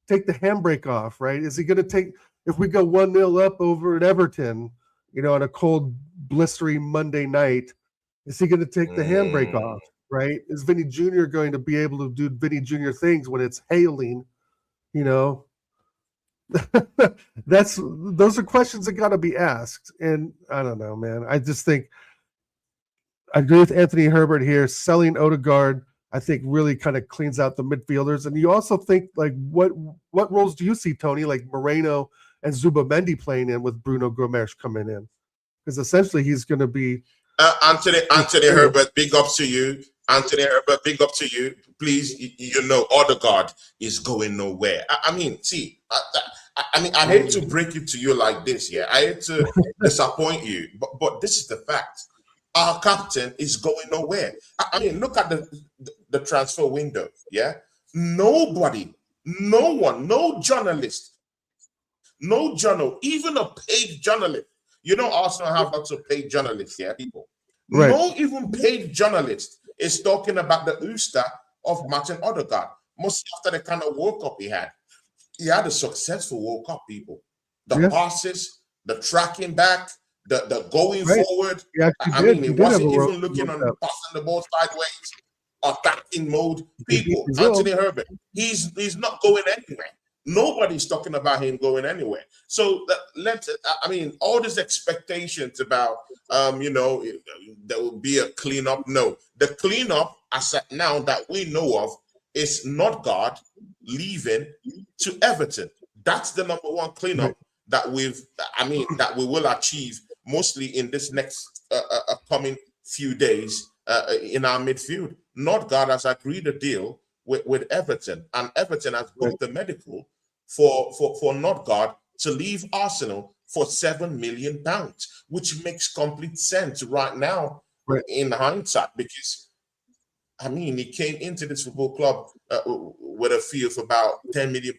take the handbrake off, right? Is he going to take, if we go 1-0 up over at Everton, on a cold, blistering Monday night, is he going to take the handbrake off, right? Is Vini Jr. going to be able to do Vini Jr. things when it's hailing, those are questions that got to be asked. And I don't know, man. I just think I agree with Anthony Herbert here. Selling Odegaard, I think, really kind of cleans out the midfielders. And you also think, like, what roles do you see, Tony, like Moreno and Zubamendi playing in with Bruno Guimaraes coming in? Because essentially he's going to be Anthony Herbert, big up to you. Anthony Herbert, big up to you. Please, Odegaard is going nowhere. I mean, I hate to break it to you like this, yeah. I hate to disappoint you, but this is the fact. Our captain is going nowhere. I mean, look at the transfer window, yeah. Nobody, no one, no journalist, no journal, even a paid journalist. Arsenal have lots of paid journalists, yeah, people. Right. No even paid journalist is talking about the Usta of Martin Odegaard. Mostly after the kind of World Cup he had. He had a successful World Cup, people. The passes, the tracking back, the going forward. I mean, he wasn't even looking on passing the ball sideways, attacking mode. People, Anthony Herbert, he's not going anywhere. Nobody's talking about him going anywhere. So all these expectations about, there will be a cleanup. No, the cleanup as at now that we know of is Nodgaard leaving to Everton. That's the number one cleanup that we will achieve mostly in this next coming few days in our midfield. Nodgaard has agreed a deal with Everton, and Everton has booked the medical for Nodgaard to leave Arsenal for £7 million, which makes complete sense right now in hindsight, because he came into this football club with a fee of about £10 million,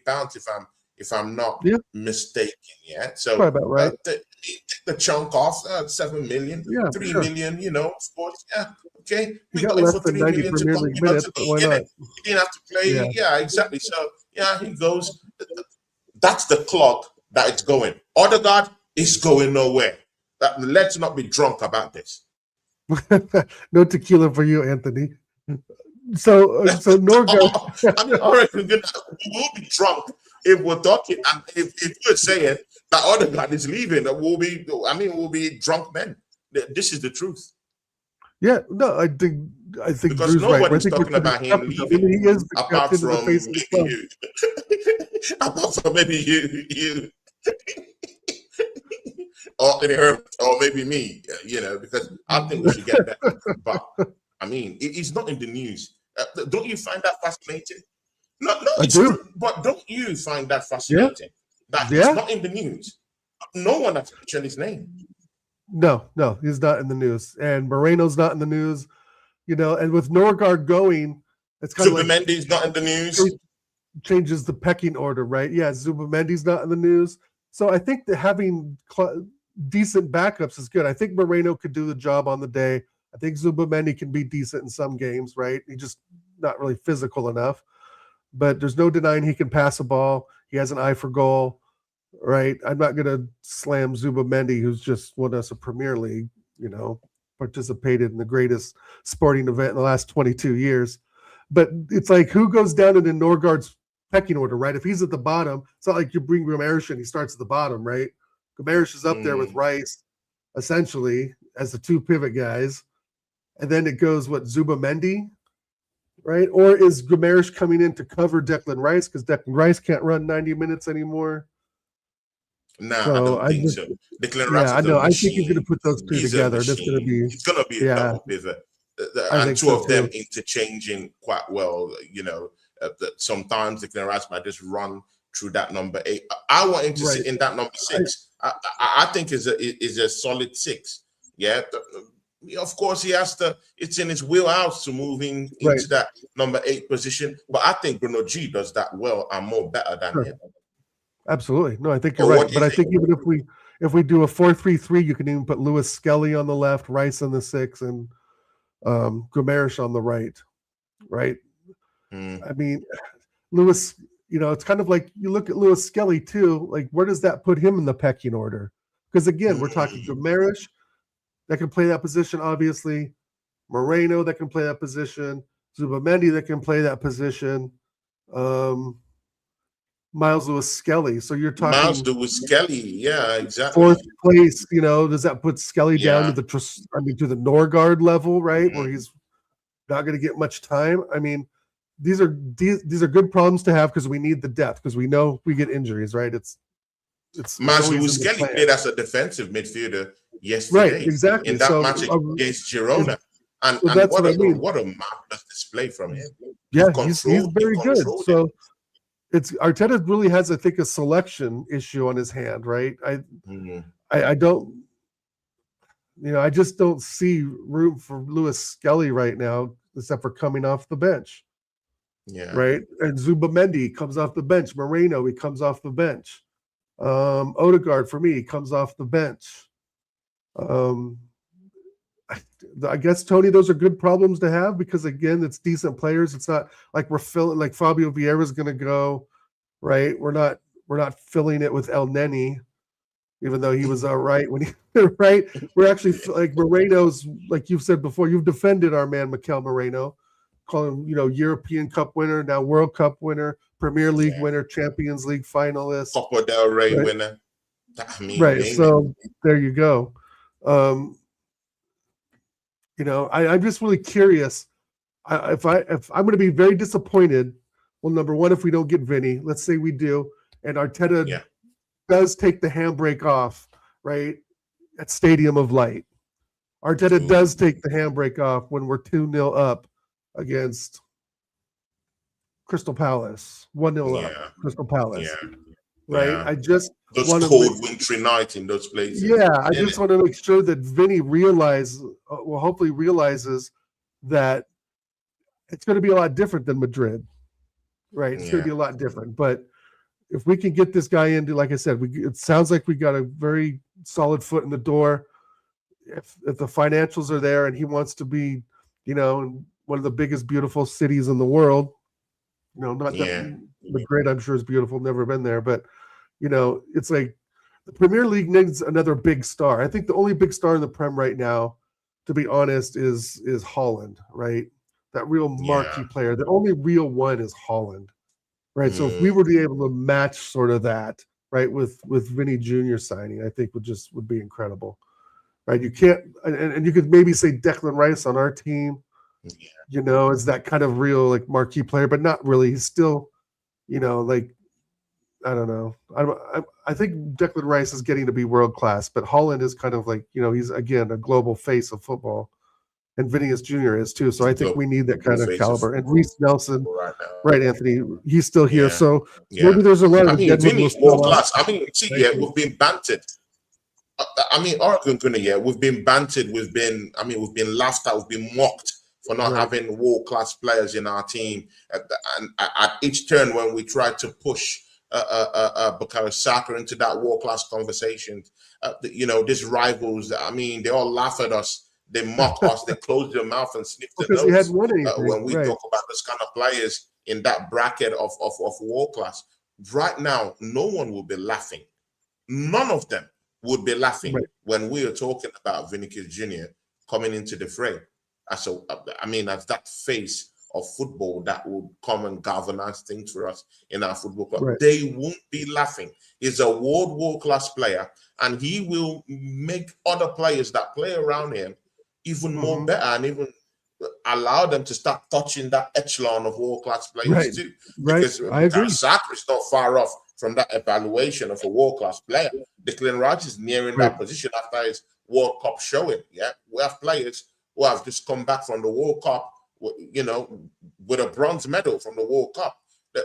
if I'm not mistaken. Yeah, so about right. take the chunk off, 7 million, Yeah, 3 sure. million, you know, sports. Yeah, okay. He got less than 90 Premier League minutes, but why not? He didn't have to play. Yeah, exactly. So, yeah, he goes. That's the clock that it's going. Odegaard is going nowhere. Let's not be drunk about this. No tequila for you, Anthony. So Norgard. I mean, all right, we will be drunk if we're talking, and if you're saying that Odegaard is leaving, we'll be drunk men. This is the truth. Yeah, no, I think because Drew's nobody's right. talking about him leaving. He is apart from maybe you. Apart from maybe you. or maybe me, you know, because I think we should get that. But I mean, it's not in the news. Don't you find that fascinating? No, it's true. But don't you find that fascinating? That it's not in the news. No one has mentioned his name. No, he's not in the news, and Moreno's not in the news. You know, and with Norgard going, it's kind of like Zubimendi's not in the news. Changes the pecking order, right? Yeah, Zubimendi's not in the news. So I think that having decent backups is good. I think Moreno could do the job on the day. I think Zubimendi can be decent in some games, right? He's just not really physical enough. But there's no denying he can pass a ball. He has an eye for goal, right? I'm not going to slam Zubimendi, who's just won us a Premier League, you know, participated in the greatest sporting event in the last 22 years. But it's like, who goes down into Norgard's pecking order, right? If he's at the bottom, it's not like you bring Guimaraes and he starts at the bottom, right? Guimaraes is up there with Rice, essentially, as the two pivot guys. And then it goes, Zubimendi, right? Or is Guimaraes coming in to cover Declan Rice because Declan Rice can't run 90 minutes anymore? No, I don't think so. Declan Rice, I know. I think he's going to put those two together. That's going to be. It's going to be a double pivot, and two of them interchanging quite well. You know, sometimes Declan Rice might just run through that number 8. I want him to sit in that number 6. I think is a solid 6. Yeah. Of course, he has to. It's in his wheelhouse to move into that number 8 position. But I think Bruno G does that well and more better than him. Absolutely. No, I think you're right. But I think even if we do a 4-3-3, you can even put Lewis Skelly on the left, Rice on the 6, and Guimaraes on the right. Right. I mean, Lewis. You know, it's kind of like you look at Lewis Skelly too. Like, where does that put him in the pecking order? Because again, we're talking Guimaraes that can play that position, obviously. Moreno that can play that position. Zubimendi that can play that position. Miles Lewis Skelly. So you're talking Miles Lewis Skelly, yeah, exactly. 4th place. You know, does that put Skelly down to the to the Norgard level, right, where he's not going to get much time? I mean, these are good problems to have because we need the depth because we know we get injuries, right? It's Miles Lewis Skelly played as a defensive midfielder yesterday, right? Exactly. In that match against Girona, and that's what I mean. What a marvelous display from him. Yeah, he's very good. So it's Arteta really has, I think, a selection issue on his hand, right? I don't, you know, I just don't see room for Lewis Skelly right now, except for coming off the bench. Yeah. Right. And Zubimendi comes off the bench. Moreno, he comes off the bench. Odegaard, for me, he comes off the bench. I guess, Tony, those are good problems to have because, again, it's decent players. It's not like we're filling, like Fabio Vieira is going to go, right? We're not filling it with El Neni, even though he was all right when he, right? We're actually like Moreno's, like you've said before, you've defended our man, Mikel Moreno. Call him, you know, European Cup winner, now World Cup winner, Premier League winner, Champions League finalist, Copa del Rey winner. I mean, right. So there you go. You know, I'm just really curious. If I'm going to be very disappointed, well, number one, if we don't get Vinny, let's say we do, and Arteta does take the handbrake off, right, at Stadium of Light. Arteta does take the handbrake off when we're 2-0 up against Crystal Palace, 1-0 up, Crystal Palace. Yeah. Right? I just those cold wintry nights in those places. Yeah, I just want to make sure that Vinny hopefully realizes that it's going to be a lot different than Madrid. Right? It's going to be a lot different. But if we can get this guy into, like I said, it sounds like we got a very solid foot in the door. If the financials are there and he wants to be, you know, in one of the biggest, beautiful cities in the world, you know, not that Madrid, I'm sure, is beautiful, never been there, but, you know, it's like the Premier League needs another big star. I think the only big star in the Prem right now, to be honest, is Haaland, right? That real marquee player. The only real one is Haaland, right? So if we were to be able to match sort of that, right, with Vini Jr. signing, I think would be incredible. Right, you can't, and you could maybe say Declan Rice on our team, you know, is that kind of real like marquee player, but not really. He's still, you know, like I don't know. I think Declan Rice is getting to be world class, but Haaland is kind of like, you know, he's again a global face of football, and Vinicius Jr. is too. So I think we need that kind of caliber. And Reece Nelson, right, Anthony, he's still here. So maybe there's a lot of Vinny world class. I mean, see, we've been bantered. I mean, Oregon Guimaraes, we've been bantered, we've been laughed at, we've been mocked for not having world-class players in our team. And at each turn when we tried to push Bukayo Saka into that world-class conversation, you know, these rivals, I mean, they all laugh at us, they mock us, they close their mouth and sniff their nose when we talk about this kind of players in that bracket of world-class. Right now, no one will be laughing. None of them would be laughing when we are talking about Vinicius Jr. coming into the fray. So, I mean, as that face of football that would come and galvanize things for us in our football club. They won't be laughing. He's a world-class player, and he will make other players that play around him even more better and even allow them to start touching that echelon of world-class players too. Because I agree. Saka is not far off from that evaluation of a world-class player. Declan Rice is nearing that position after his World Cup showing. We have players who have just come back from the World Cup, you know, with a bronze medal from the World Cup.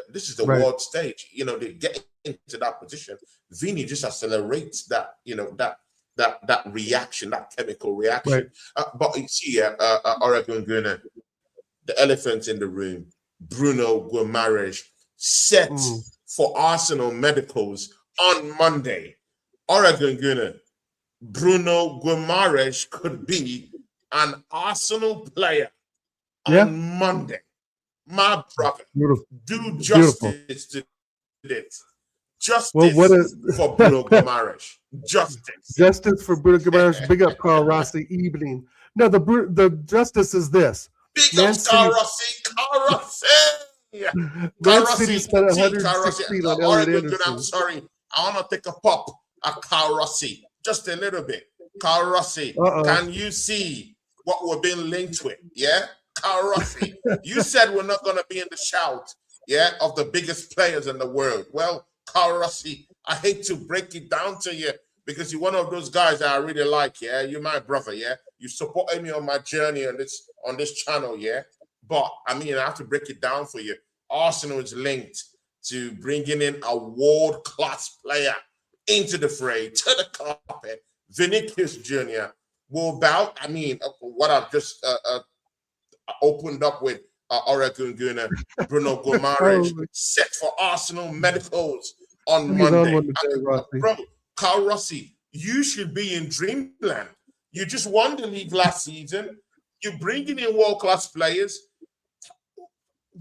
This is the world stage. You know, they get into that position. Vini just accelerates that, you know, that reaction, that chemical reaction. But you see, Oregon Guimaraes, the elephant in the room, Bruno Guimaraes, set for Arsenal medicals on Monday. Oregon Guimaraes, Bruno Guimaraes could be an Arsenal player on Monday. My brother, do justice to this. Justice for Bruno Guimaraes. Justice for Bruno Guimaraes. Big up Carl Rossi evening. No, the justice is this. Big up Carl Rossi. Carl Rossi. Man City spent 116 on Elliot Anderson. I'm sorry. I want to take a pop at Carl Rossi. Just a little bit. Carl Rossi, can you see what we're being linked with? Yeah? Carl Rossi, you said we're not going to be in the shout, of the biggest players in the world. Well, Carl Rossi, I hate to break it down to you because you're one of those guys that I really like, You're my brother, You supported me on my journey on this channel, But, I mean, I have to break it down for you. Arsenal is linked to bringing in a world-class player into the fray, to the carpet. Vinicius Jr. will bout, I mean, what I've just opened up with Oregon Guimaraes, Bruno Guimaraes, set for Arsenal medicals on Monday. Bro, Carl Rossi, you should be in dreamland. You just won the league last season. You're bringing in world-class players.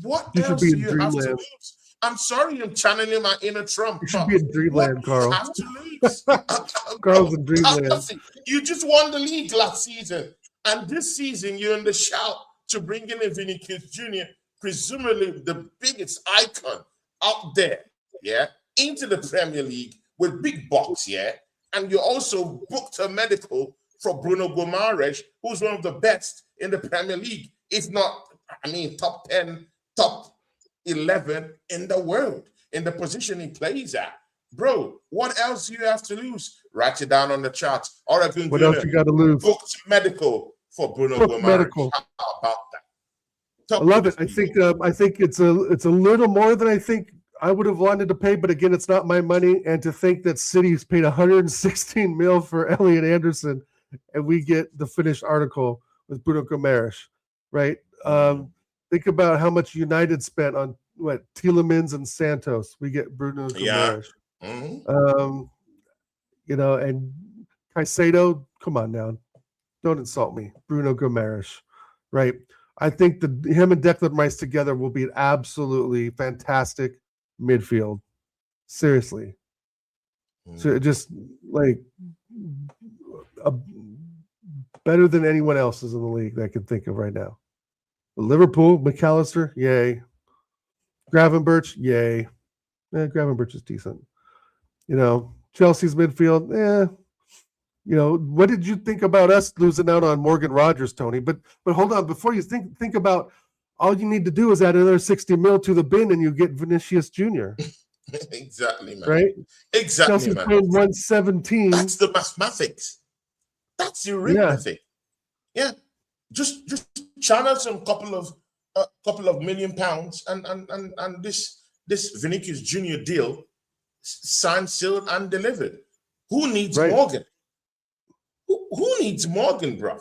What else do you have to lose? I'm sorry, I'm channeling my inner Trump. You should be in dreamland, Carl. You have to lose. Carl's in dreamland. You just won the league last season. And this season, you're in the shout to bring in a Vinicius Jr., presumably the biggest icon out there, into the Premier League with big bucks, And you also booked a medical for Bruno Guimaraes, who's one of the best in the Premier League, if not, I mean, top 10, top 11 in the world, in the position he plays at. Bro, what else do you have to lose? Write it down on the chart. Oregon what else you got to lose? Booked medical for Bruno Guimaraes. How about that? I love it. I think it's a little more than I think I would have wanted to pay, but again, it's not my money. And to think that City's paid 116 mil for Elliot Anderson, and we get the finished article with Bruno Guimaraes, right? Think about how much United spent on Tielemans and Santos. We get Bruno Guimaraes. Mm-hmm. You know, and Caicedo, come on now. Don't insult me. Bruno Guimaraes, right? I think him and Declan Rice together will be an absolutely fantastic midfield. Seriously. So just like better than anyone else is in the league that I can think of right now. Liverpool, McAllister, yay. Gravenberch, yay. Gravenberch is decent. You know, Chelsea's midfield, You know, what did you think about us losing out on Morgan Rogers, Tony? But hold on, before you think about, all you need to do is add another 60 mil to the bin and you get Vinicius Jr. Exactly, man. Right? Exactly, Chelsea's man. paying 117. That's the mathematics. That's the arithmetic. Yeah. Just channel some couple of £1 million and this Vinicius Jr. deal signed, sealed, and delivered. Who needs Morgan? Who needs Morgan, bro?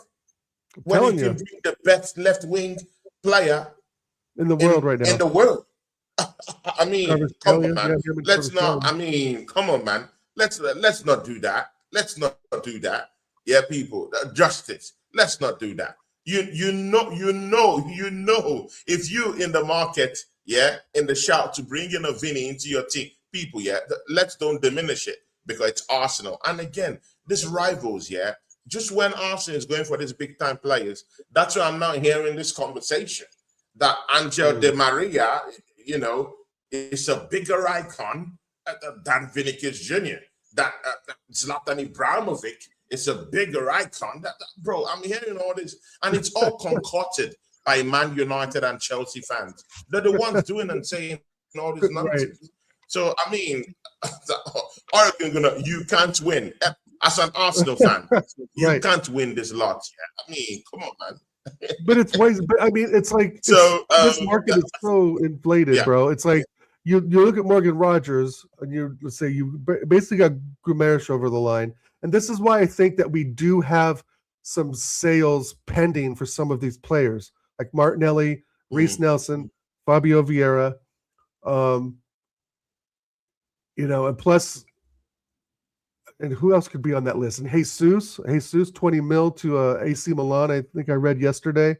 When you can bring the best left wing player in the world right now. In the world. I mean, come on, man. Let's not. I mean, come on, man. Let's not do that. Let's not do that. Yeah, people. Justice. Let's not do that. You know. If you in the market, in the shout to bring in a Vinny into your team, people, let's don't diminish it because it's Arsenal. And again, this rivals, just when Arsenal is going for these big time players, that's why I'm not hearing this conversation that Angel Di Maria, you know, is a bigger icon than Vinicius Jr. That Zlatan Ibrahimovic is a bigger icon. Bro, I'm hearing all this, and it's all concocted by Man United and Chelsea fans. They're the ones doing and saying all this nonsense. Right. So, I mean, you can't win. As an Arsenal fan, you can't win this lot. I mean, come on, man. But it's ways. But I mean, it's like this market is so inflated, bro. It's like you look at Morgan Rogers, and let's say you basically got Guimaraes over the line, and this is why I think that we do have some sales pending for some of these players, like Martinelli, Reece Nelson, Fabio Vieira, you know, and plus. And who else could be on that list? And Jesus, 20 mil to AC Milan, I think I read yesterday.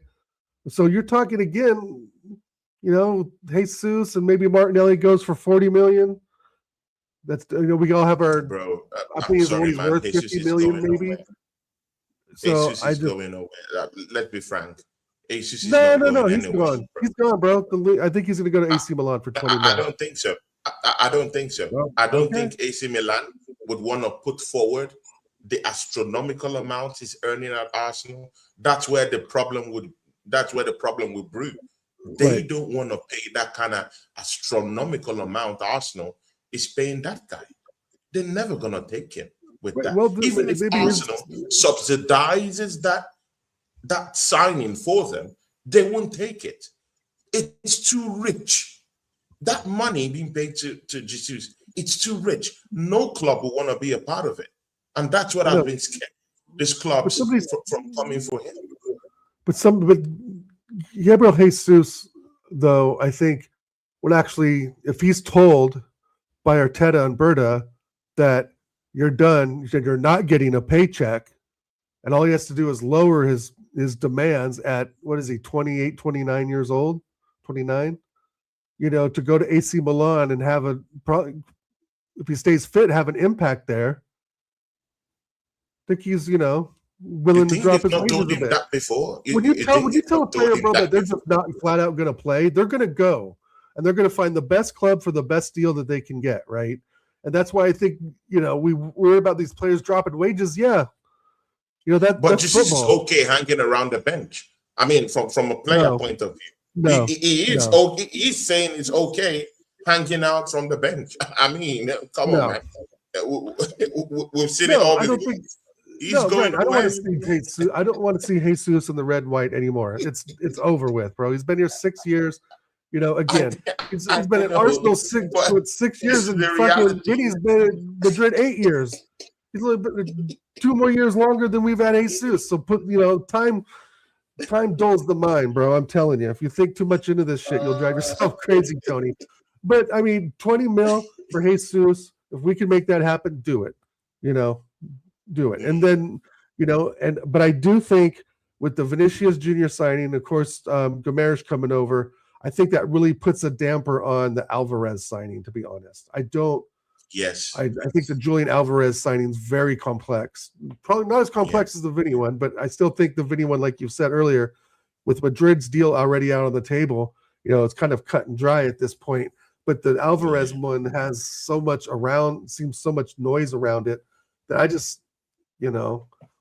So you're talking again, you know, Jesus and maybe Martinelli goes for 40 million. That's, you know, we all have our opinions on what he's worth, 50 million maybe. Nowhere. So Jesus is going nowhere. Let's be frank. Jesus is no, he's gone. Bro. He's gone, bro. I think he's going to go to AC Milan for 20 million. I don't think so. I don't think so. Well, I don't think AC Milan would want to put forward the astronomical amount he's earning at Arsenal. That's where the problem would brew. They don't want to pay that kind of astronomical amount Arsenal is paying that guy. They're never gonna take him with that. Well, even if Arsenal subsidizes that signing for them, they won't take it. It's too rich. That money being paid to Jesus, it's too rich. No club will want to be a part of it. And that's what I've been scared. This club from coming for him. But Gabriel Jesus, though, I think would actually, if he's told by Arteta and Berta that you're done, you're not getting a paycheck, and all he has to do is lower his demands at, what is he, 28, 29 years old? 29? You know, to go to AC Milan and have if he stays fit, have an impact there. I think he's, you know, willing to drop his wages a bit. That before? When you tell a player, bro, that they're just not flat out going to play, they're going to go and they're going to find the best club for the best deal that they can get, right? And that's why I think, you know, we worry about these players dropping wages. Yeah, you know that. But Jesus is okay hanging around the bench. I mean, from a player point of view. No, he is. No. He's saying it's okay hanging out from the bench. I mean, come on, man. We've seen it all. I don't think he's going. I don't want to see Jesus in the red white anymore. It's over with, bro. He's been here 6 years. You know, again, he's been at Arsenal 6 years, and fucking Vinny's been at Madrid 8 years. He's 2 more years longer than we've had Jesus. So time. Time dulls the mind, bro. I'm telling you. If you think too much into this shit, you'll drive yourself crazy, Tony. But I mean, 20 mil for Jesus. If we can make that happen, do it. Do it. And then, but I do think with the Vinicius Jr. signing, of course, Guimaraes coming over, I think that really puts a damper on the Alvarez signing, to be honest. Yes. I think the Julian Alvarez signing is very complex. Probably not as complex as the Vini one, but I still think the Vini one, like you said earlier, with Madrid's deal already out on the table, it's kind of cut and dry at this point. But the Alvarez one has so much seems so much noise around it that I just,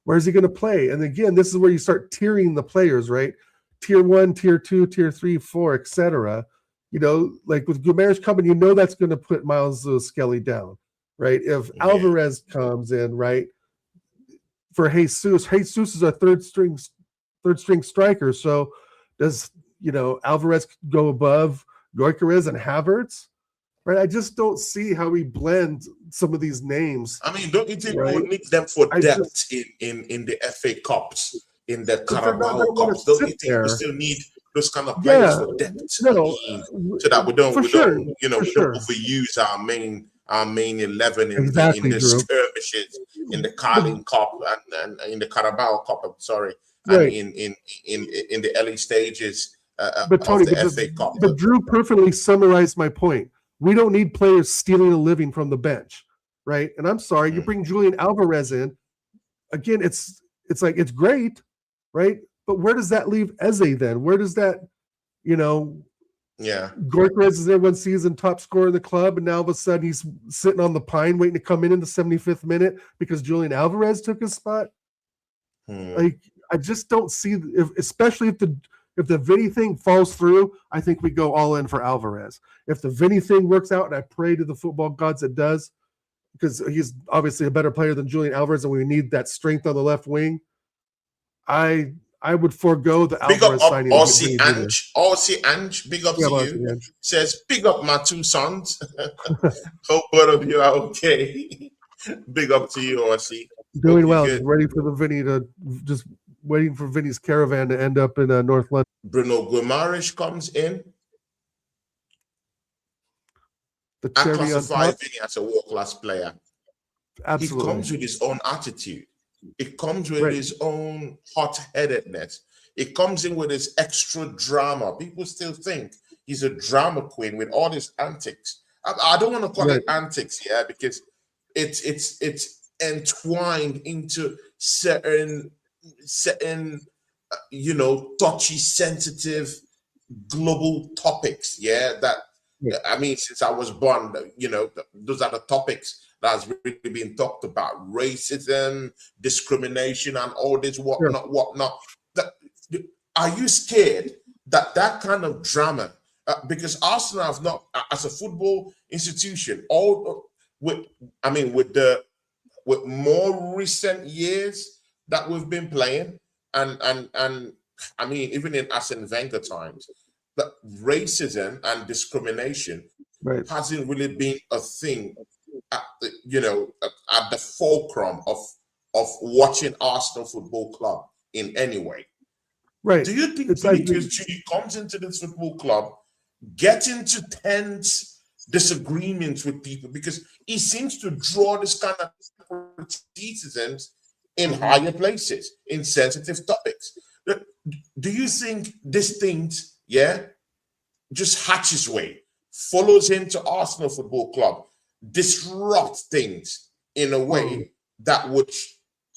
where's he going to play? And again, this is where you start tiering the players, right? Tier 1, Tier 2, Tier 3, 4, etc. Like with Guimaraes coming, that's going to put Miles Skelly down, right? If Alvarez comes in, right, for Jesus is our third string striker. So does Alvarez go above Guimaraes and Havertz? Right, I just don't see how we blend some of these names. I mean, don't you think we would need them for depth in the FA Cups, in the Carabao Cups? Don't you think we still need those kind of players for depth? No, so that we don't sure. overuse our main 11 in exactly, the skirmishes, in the Carling Cup and in the Carabao Cup. I'm sorry, right. and in the early stages but Tony, of the FA Cup. But Drew perfectly summarized my point. We don't need players stealing a living from the bench, right? And I'm sorry, you bring Julian Alvarez in. Again, it's like it's great, right? But where does that leave Eze then? Where does that, Guimaraes is there one season top scorer in the club, and now all of a sudden he's sitting on the pine waiting to come in the 75th minute because Julian Alvarez took his spot. Like, I just don't see, especially if the Vini thing falls through, I think we go all in for Alvarez. If the Vini thing works out, and I pray to the football gods it does, because he's obviously a better player than Julian Alvarez, and we need that strength on the left wing, I would forego the Alvarez signing. Aussie Ange, big up to you. Says, big up my two sons. Hope both of you are okay. Big up to you, Aussie. Doing well. Ready for the Vini just waiting for Vinny's caravan to end up in North London. Bruno Guimaraes comes in. I classify Vinny as a world-class player. Absolutely. He comes with his own attitude. It comes with his own hot-headedness. It comes in with his extra drama. People still think he's a drama queen with all his antics. I don't want to call it antics, because it's entwined into certain touchy, sensitive global topics, I mean, since I was born, those are the topics that's really been talked about: racism, discrimination, and all this whatnot. Are you scared that kind of drama, because Arsenal have not, as a football institution, with more recent years that we've been playing, and I mean, even in Arsene Wenger times, that racism and discrimination hasn't really been a thing at the fulcrum of watching Arsenal Football Club in any way. Right. Do you think Vinicius Jr. comes into this football club, get into tense disagreements with people, because he seems to draw this kind of criticisms in higher places, in sensitive topics? Do you think this thing, just hatches way, follows him to Arsenal Football Club, disrupt things in a way that would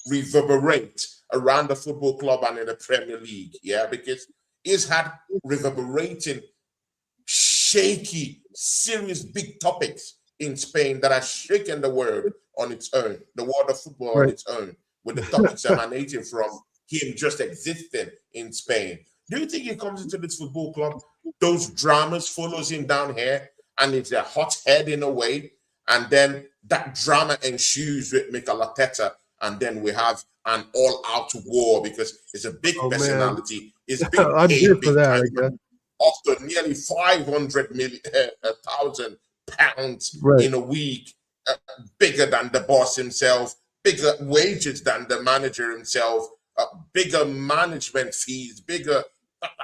reverberate around the football club and in the Premier League? Because he's had reverberating, shaky, serious, big topics in Spain that are shaking the world on its own, the world of football on its own, with the topics emanating from him just existing in Spain. Do you think he comes into this football club, those dramas follows him down here, and it's a hot head in a way, and then that drama ensues with Mikel Arteta, and then we have an all-out war because it's a big personality. It's big. I'm here for that, I guess. After nearly 500,000 pounds in a week, bigger than the boss himself, bigger wages than the manager himself. bigger management fees, bigger.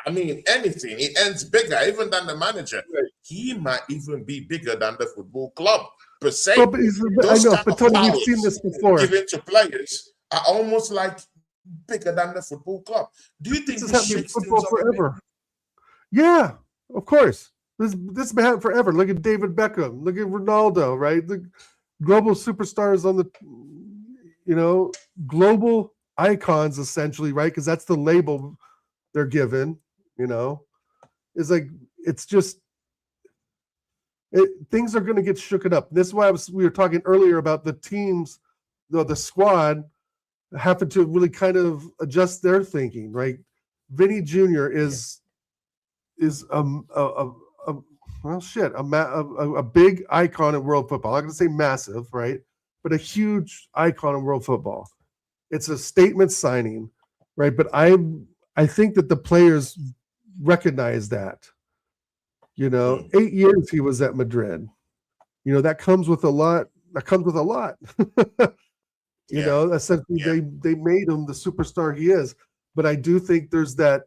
I mean, anything. He earns bigger, even than the manager. Right. He might even be bigger than the football club per se. Well, but I know, but Tony, we've seen this before. Given to players are almost like bigger than the football club. Do you think this has this happened in shakes football things up a bit? forever? Yeah, of course. This has been happening forever. Look at David Beckham. Look at Ronaldo. Right, the global superstars on the, global icons essentially. Right, because that's the label they're given. It's like it's just. Things are going to get shooken up. This is why we were talking earlier about the teams, the squad, having to really kind of adjust their thinking, right? Vinny Jr. is a big icon in world football. I'm not going to say massive, right? But a huge icon in world football. It's a statement signing, right? But I think that the players recognize that. 8 years he was at Madrid. That comes with a lot. Essentially they made him the superstar he is. But I do think there's that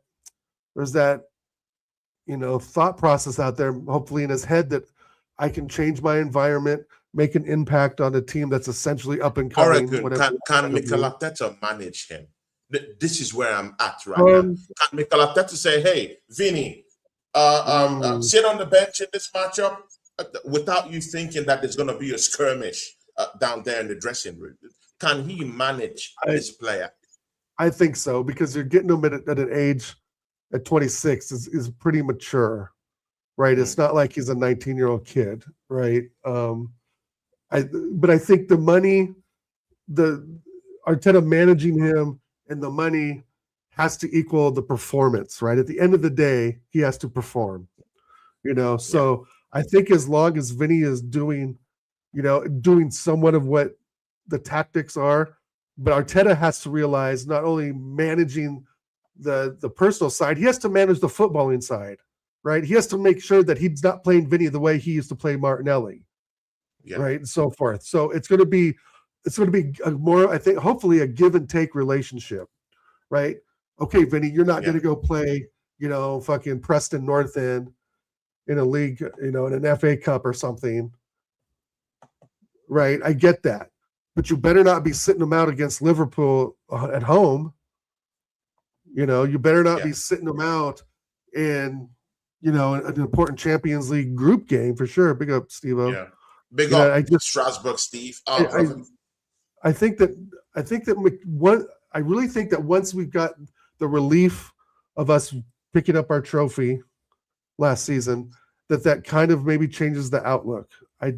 thought process out there, hopefully in his head, that I can change my environment, make an impact on a team that's essentially up and coming. Can Mikel Arteta manage him? This is where I'm at right now. Can Mikel Arteta say, "Hey, Vinny, sit on the bench in this matchup," without you thinking that there's going to be a skirmish down there in the dressing room? Can he manage this player? I think so, because you're getting him at an age at 26 is pretty mature, right? It's not like he's a 19-year-old kid, right? But I think the money, the Arteta managing him and the money has to equal the performance, right? At the end of the day, he has to perform, So I think as long as Vinny is doing somewhat of what the tactics are, but Arteta has to realize not only managing the personal side, he has to manage the footballing side, right? He has to make sure that he's not playing Vinny the way he used to play Martinelli, right, and so forth. So it's going to be a more, I think, hopefully a give and take relationship, right? Okay, Vinny, you're not going to go play, fucking Preston North End in a league, in an FA Cup or something, right? I get that, but you better not be sitting them out against Liverpool at home. You better not be sitting them out in, an important Champions League group game for sure. Big up, Steve-O. Yeah, big up, Strasbourg, Steve. I really think that once we've got the relief of us picking up our trophy last season, that kind of maybe changes the outlook. I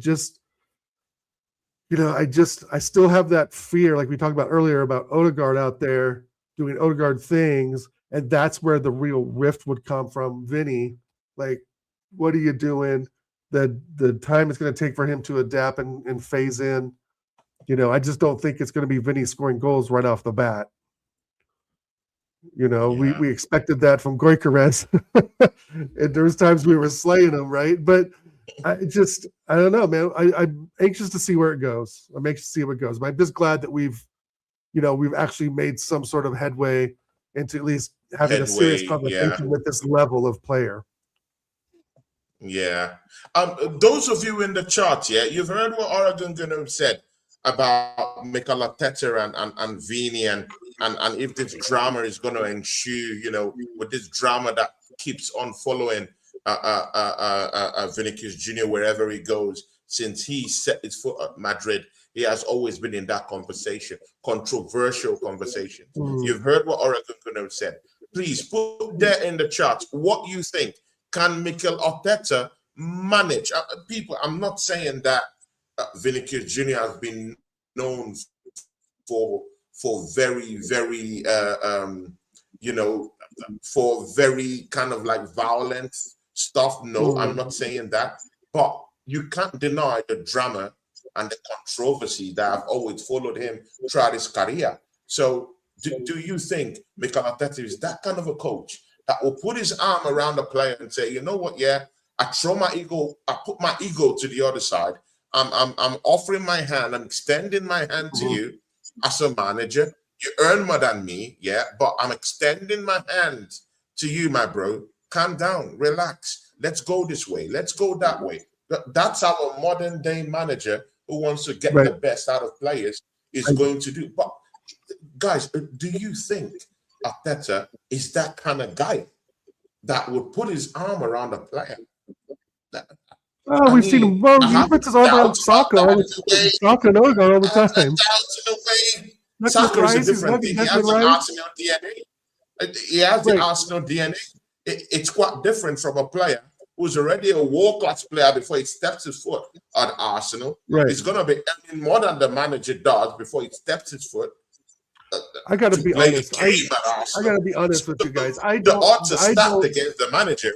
still have that fear, like we talked about earlier, about Odegaard out there doing Odegaard things, and that's where the real rift would come from. Vinny, like, what are you doing? The time it's going to take for him to adapt and phase in. I just don't think it's going to be Vinny scoring goals right off the bat. We expected that from Guimaraes. And there was times we were slaying him, right? But I don't know, man. I'm anxious to see where it goes. I'm anxious to see where it goes. But I'm just glad that we've actually made some sort of headway into at least having a serious conversation with this level of player. Yeah. Those of you in the chat, you've heard what Oregon Gunnar said about Mikel Arteta and Vini, and if this drama is going to ensue, with this drama that keeps on following Vinicius Jr. wherever he goes. Since he set his foot at Madrid, he has always been in that conversation, controversial conversation. You've heard what Oregon Gunnar said. Please put there in the chat what you think. Can Mikel Arteta manage? People, I'm not saying that Vinicius Jr. has been known for very, very, for very kind of like violent stuff. No, I'm not saying that. But you can't deny the drama and the controversy that have always followed him throughout his career. So do you think Mikel Arteta is that kind of a coach that will put his arm around the player and say, you know what, I throw my ego, I put my ego to the other side. I'm offering my hand, I'm extending my hand to you as a manager. You earn more than me, yeah, but I'm extending my hand to you, my bro. Calm down, relax. Let's go this way. Let's go that way. That's our modern day manager who wants to get the best out of players is going to do. But guys, do you think Arteta is that kind of guy that would put his arm around a player? We've seen him. Well, he puts his arm around Saka and Odegaard all the time. Saka is a different thing. He has an Arsenal DNA. He has the Arsenal DNA. It's quite different from a player who's already a world-class player before he steps his foot at Arsenal. He's going to be earning more than the manager does before he steps his foot. I got to be honest. I got to be honest with you guys. The odds are stacked against the manager.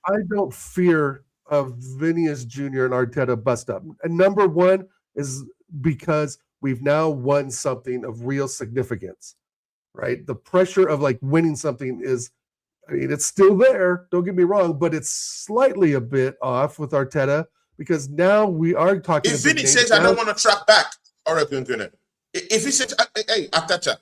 I don't fear of Vinicius Jr. and Arteta bust up. And number one is because we've now won something of real significance, right? The pressure of like winning something is, I mean, it's still there. Don't get me wrong, but it's slightly a bit off with Arteta because now we are talking. If Vinny says, "I don't want to track back," if he says, "Hey, Arteta,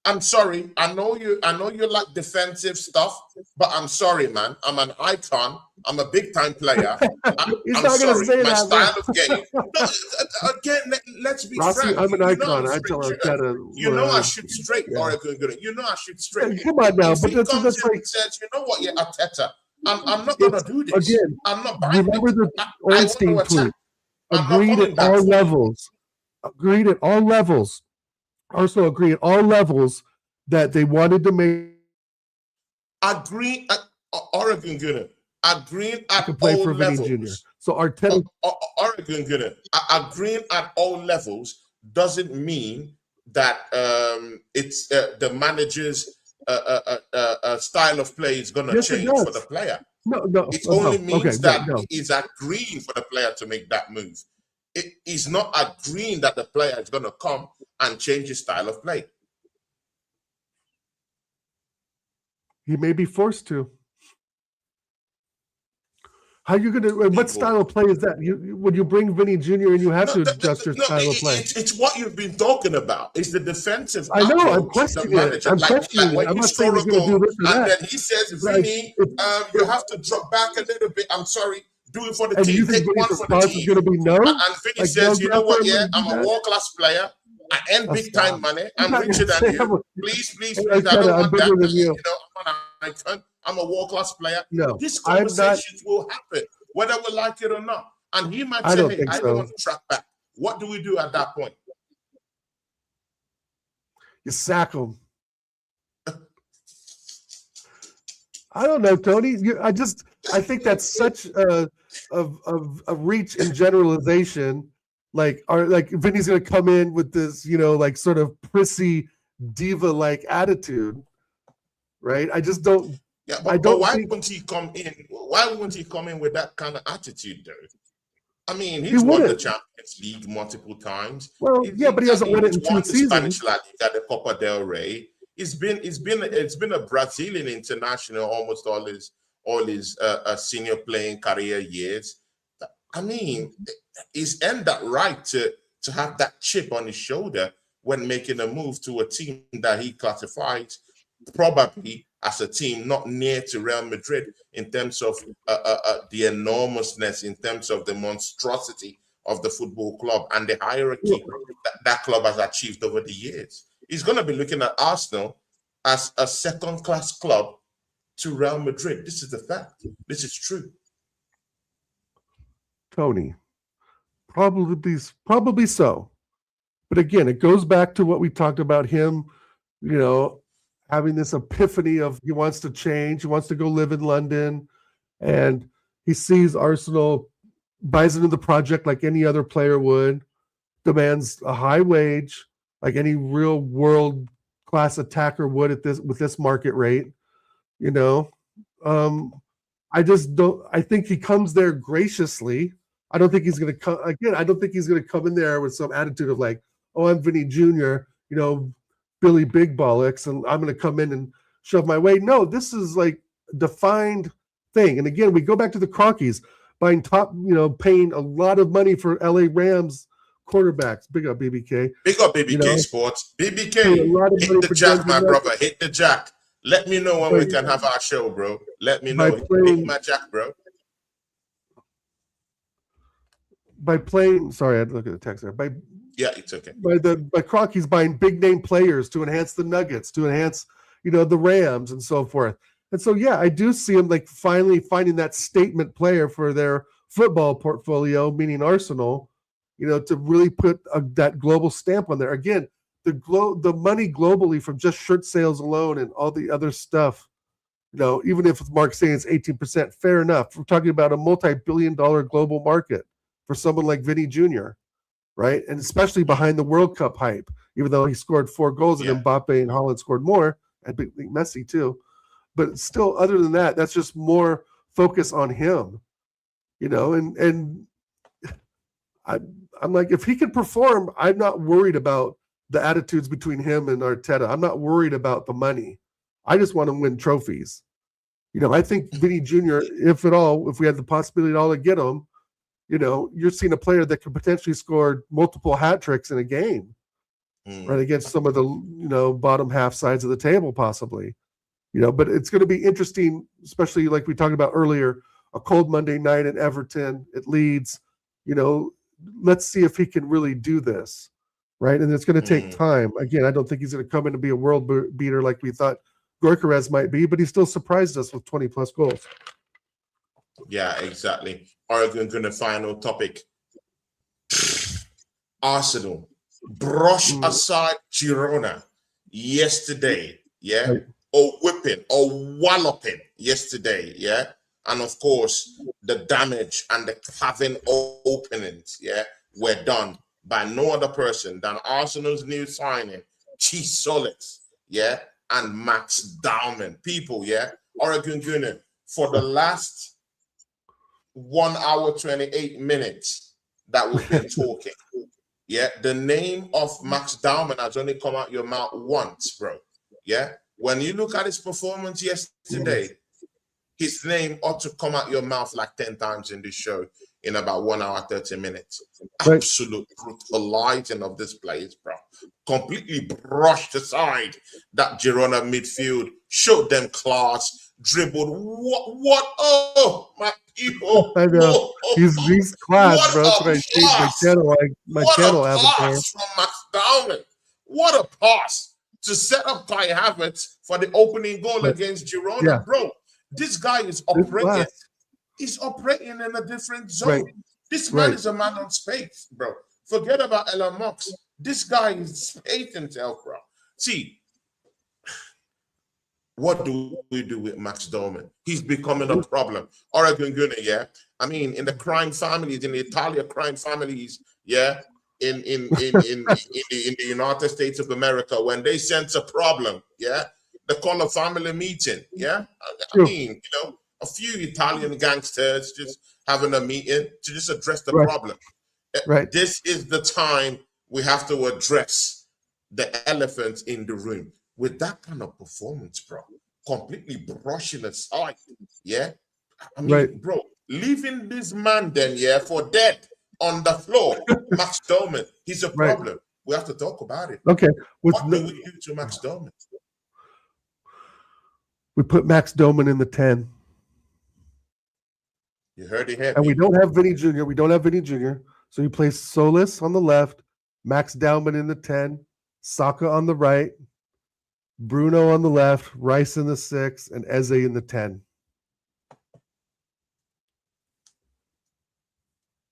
I'm sorry. I know you like defensive stuff, but I'm sorry, man. I'm an icon. I'm a big time player. I'm sorry. My style of game." No, again, let's be frank. I'm an icon. I tell Arteta. You know I shoot straight, Oregon. You know I shoot straight. Come on now, but that's like and says, "You know what, Arteta, I'm not gonna do this. Again, I'm not buying remember it. the Ornstein tweet. Agreed at all levels. Agreed at all levels. Also agree at all levels that they wanted to make. Agree at Oregon Gunner. Agreeing at play all for levels. Vini Jr. So Arteta. Oregon Gunner. Agreeing at all levels doesn't mean that it's the manager's style of play is going to change for the player. No. It only means that he's agreeing for the player to make that move. He's not agreeing that the player is going to come and change his style of play. He may be forced to. How are you going to? What style of play is that? When you bring Vini Jr. and you have to adjust your style of play. It's what you've been talking about. It's the defensive. I know. I'm questioning it. I'm questioning it. I'm not saying he's going to do this or that. And then he says, "Vini, you have to drop back a little bit. I'm sorry. Do it for the team. Take one for the team." Is going to be no? And Vini says, "You know what? Yeah, I'm a world-class player. I earn big time money. I'm richer than you. Please. I don't want that. You know, I'm an icon. I'm a world-class player." No, these conversations will happen, whether we like it or not. And he might say, "Hey, I don't want to track back." What do we do at that point? You sack him. I don't know, Tony. I think that's such a reach in generalization. Like Vinny's going to come in with this, like sort of prissy diva-like attitude, right? I just don't. Yeah, but why wouldn't he come in? Why wouldn't he come in with that kind of attitude, though? I mean, he's won the Champions League multiple times. Well, but he hasn't won it in 2 seasons. Spanish La Liga, the Copa del Rey. It's been a Brazilian international almost all his senior playing career years. I mean, he's earned that right to have that chip on his shoulder when making a move to a team that he classifies probably as a team not near to Real Madrid in terms of the enormousness, in terms of the monstrosity of the football club and the hierarchy that club has achieved over the years. He's going to be looking at Arsenal as a second-class club to Real Madrid. This is the fact. This is true. Tony, probably so. But again, it goes back to what we talked about him, having this epiphany of he wants to change, he wants to go live in London, and he sees Arsenal, buys into the project like any other player would, demands a high wage like any real world class attacker would with this market rate. I just don't. I think he comes there graciously. I don't think he's going to come again. I don't think he's going to come in there with some attitude of like, "Oh, I'm Vini Jr. Billy Big Bollocks, and I'm going to come in and shove my way." No, this is like a defined thing. And again, we go back to the Crockies buying paying a lot of money for LA Rams quarterbacks. Big up BBK. Big up BBK You know, Sports. pay a BBK, lot of money hit the for jack, my Denver brother. Nuggets. Hit the jack. Let me know when But, we can have our show, bro. Let me by know. playing- Hit my jack, bro. By playing, sorry, I had to look at the text there. Yeah, it's okay. By Crocky's buying big name players to enhance the Nuggets, to enhance, you know, the Rams and so forth. And so, yeah, I do see them like finally finding that statement player for their football portfolio, meaning Arsenal, you know, to really put that global stamp on there. Again, the money globally from just shirt sales alone and all the other stuff, you know, even if Mark's saying it's 18%, fair enough. We're talking about a multi-billion-dollar global market for someone like Vinny Jr., right? And especially behind the World Cup hype, even though he scored 4 goals and Mbappe and Holland scored more, I think Messi too. But still, other than that, that's just more focus on him, you know, and I'm like, if he can perform, I'm not worried about the attitudes between him and Arteta. I'm not worried about the money. I just want to win trophies. You know, I think Vinny Jr., if at all, if we had the possibility at all to get him, you know, you're seeing a player that could potentially score multiple hat tricks in a game, right, against some of the, you know, bottom half sides of the table, possibly. You know, but it's going to be interesting, especially like we talked about earlier, a cold Monday night at Everton, it Leeds. You know, let's see if he can really do this, right? And it's going to take time. Again, I don't think he's going to come in and be a world beater like we thought Guimaraes might be, but he still surprised us with 20-plus goals. Yeah, exactly. Arguing the final topic. Arsenal brush aside Girona yesterday, yeah? Right. Or whipping or walloping yesterday, yeah? And of course, the damage and the carving openings, yeah, were done by no other person than Arsenal's new signing, TZOLIS, yeah, and Max Dauman. People, yeah, Oregon Gunner, for the last 1 hour, 28 minutes that we've been talking, yeah, the name of Max Dauman has only come out your mouth once, bro, yeah? When you look at his performance yesterday, his name ought to come out your mouth like 10 times in this show in about 1 hour, 30 minutes. Right. Absolute brutalizing of this place, bro. Completely brushed aside that Girona midfield, showed them class, dribbled. What? Oh, my people. I know. He's class, what bro. That's what I see my channel avatar. From Max Dauman. What a pass to set up Kai Havertz for the opening goal against Girona, bro. This guy is operating. He's operating in a different zone. Right. This man is a man on space, bro. Forget about Elon Musk. This guy is space himself, bro. See, what do we do with Max Dauman? He's becoming a problem. Oregon Gunner, yeah. I mean, in the crime families, in the Italian crime families, yeah, in the United States of America, when they sense a problem, yeah, they call a family meeting, yeah. I mean, you know, a few Italian gangsters just having a meeting to just address the problem. Right. This is the time we have to address the elephant in the room. With that kind of performance, bro, completely brushing aside, yeah. I mean, bro, leaving this man then, yeah, for dead on the floor. Max Dauman, he's a problem. We have to talk about it. Okay. What do we do to Max Dauman? We put Max Dauman in the 10. You heard it here. And we don't have Vinny Jr. We don't have Vinny Jr. So you place Solis on the left, Max Dauman in the 10, Saka on the right, Bruno on the left, Rice in the 6, and Eze in the 10.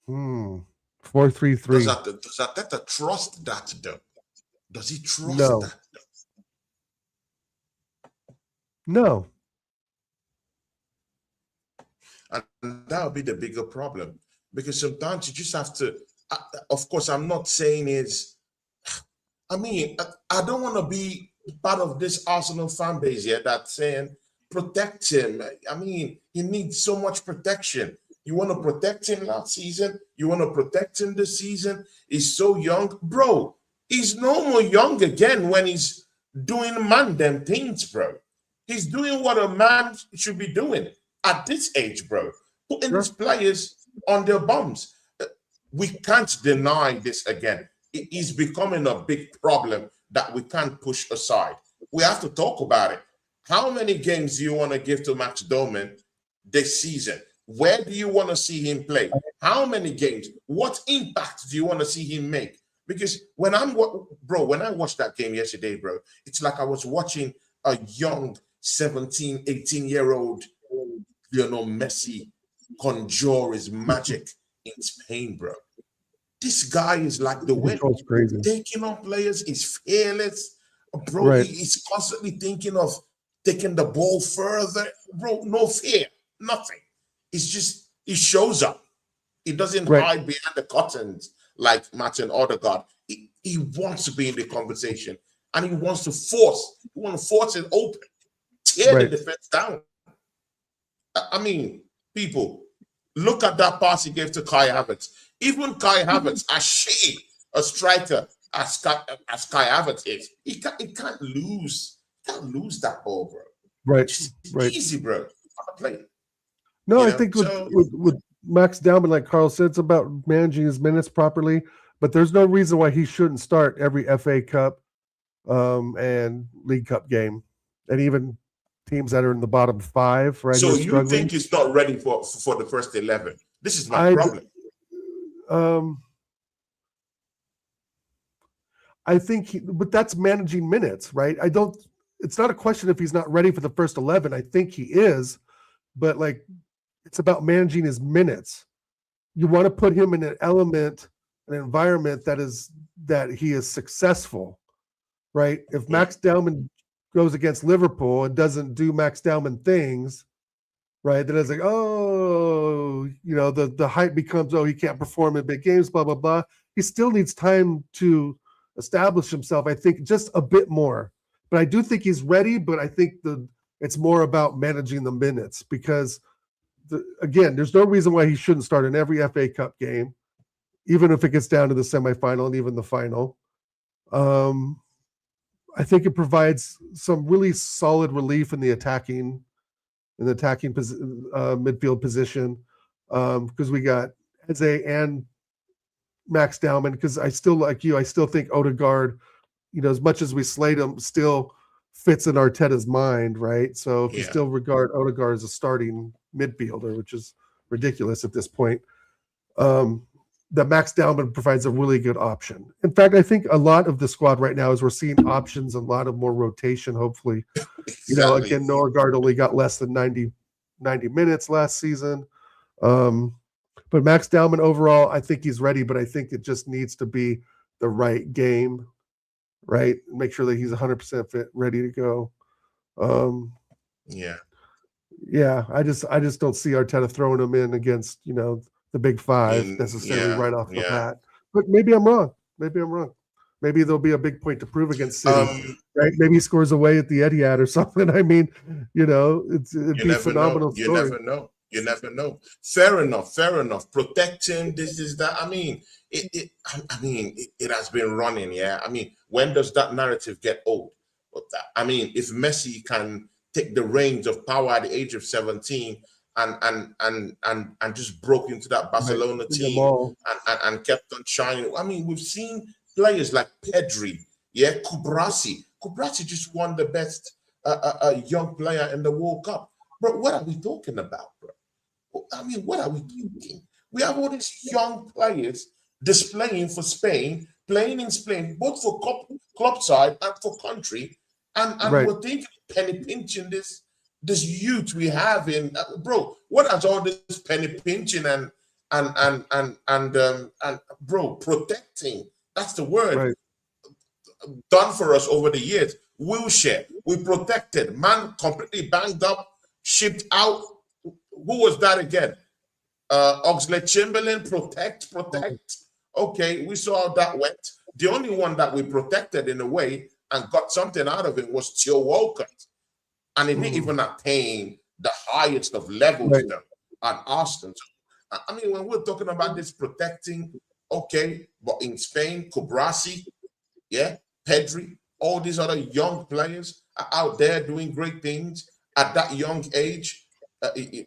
4-3-3. Does Arteta trust that though? Does he trust that though? No. And that would be the bigger problem, because sometimes you just have to, of course, I'm not saying I don't want to be part of this Arsenal fan base here that's saying protect him. I mean, he needs so much protection. You want to protect him last season? You want to protect him this season? He's so young. Bro, he's no more young again when he's doing them things, bro. He's doing what a man should be doing at this age, bro. Putting these players on their bums. we can't deny this again. It is becoming a big problem that we can't push aside. We have to talk about it. How many games do you want to give to Max Doman this season? Where do you want to see him play? How many games? What impact do you want to see him make? Because when I watched that game yesterday, bro, it's like I was watching a young 17, 18-year-old Messi conjure his magic in Spain, bro. This guy is like the wind. Taking on players, he's fearless. Bro, right. he's constantly thinking of taking the ball further. Bro, no fear, nothing. It's just, he shows up. He doesn't hide behind the curtains like Martin Odegaard. He wants to be in the conversation, and he wants to force it open, tear the defense down. I mean, people, look at that pass he gave to Kai Havertz. Even Kai Havertz, as shitty a striker as Kai Havertz is, he can't lose that ball, bro. Right, easy, bro. Play. No, I think with Max Dallman, like Carl said, it's about managing his minutes properly. But there's no reason why he shouldn't start every FA Cup and League Cup game, and even teams that are in the bottom 5. Right. So you think he's not ready for the first 11? This is my problem. I think, but that's managing minutes, right? It's not a question if he's not ready for the first 11. I think he is, but like, it's about managing his minutes. You want to put him in an environment that he is successful, right? If Max Dallman goes against Liverpool and doesn't do Max Dallman things, right, then it's like, oh, the hype becomes, oh, he can't perform in big games, blah, blah, blah. He still needs time to establish himself, I think, just a bit more. But I do think he's ready, but I think it's more about managing the minutes because, again, there's no reason why he shouldn't start in every FA Cup game, even if it gets down to the semifinal and even the final. I think it provides some really solid relief in the attacking midfield position because we got Eze and Max Dallman. Because I still think Odegaard, as much as we slate him, still fits in Arteta's mind, right? So if you still regard Odegaard as a starting midfielder, which is ridiculous at this point, that Max Dallman provides a really good option. In fact, I think a lot of the squad right now is we're seeing options, a lot of more rotation, hopefully. Exactly. Again, Norgard only got less than 90 minutes last season. But Max Dallman overall, I think he's ready, but I think it just needs to be the right game, right? Make sure that he's 100% fit, ready to go. Yeah, I just don't see Arteta throwing him in against, the big 5 necessarily right off the bat. But maybe I'm wrong. Maybe there'll be a big point to prove against City, right? Maybe he scores away at the Etihad or something. I mean, it'd be a phenomenal story. You never know. Fair enough. Protecting this is that. I mean, it has been running. Yeah. I mean, when does that narrative get old? I mean, if Messi can take the reins of power at the age of 17 and just broke into that Barcelona team and kept on shining. I mean, we've seen players like Pedri, Kubrasi. Kubrasi just won the best young player in the World Cup. Bro, what are we talking about, bro? I mean, what are we thinking? We have all these young players displaying for Spain, playing in Spain, both for club side and for country, and we're thinking penny pinching this youth we have in bro. What has all this penny pinching and bro, protecting, that's the word, done for us over the years? Wilshere, we protected, man, completely banged up, shipped out. Who was that again? Oxlade-Chamberlain, protect. Okay, we saw how that went. The only one that we protected in a way and got something out of it was Theo Walcott. And he didn't even attain the highest of levels though, at Arsenal. I mean, when we're talking about this protecting, okay, but in Spain, Kubrasi, Pedri, all these other young players are out there doing great things at that young age. Lamine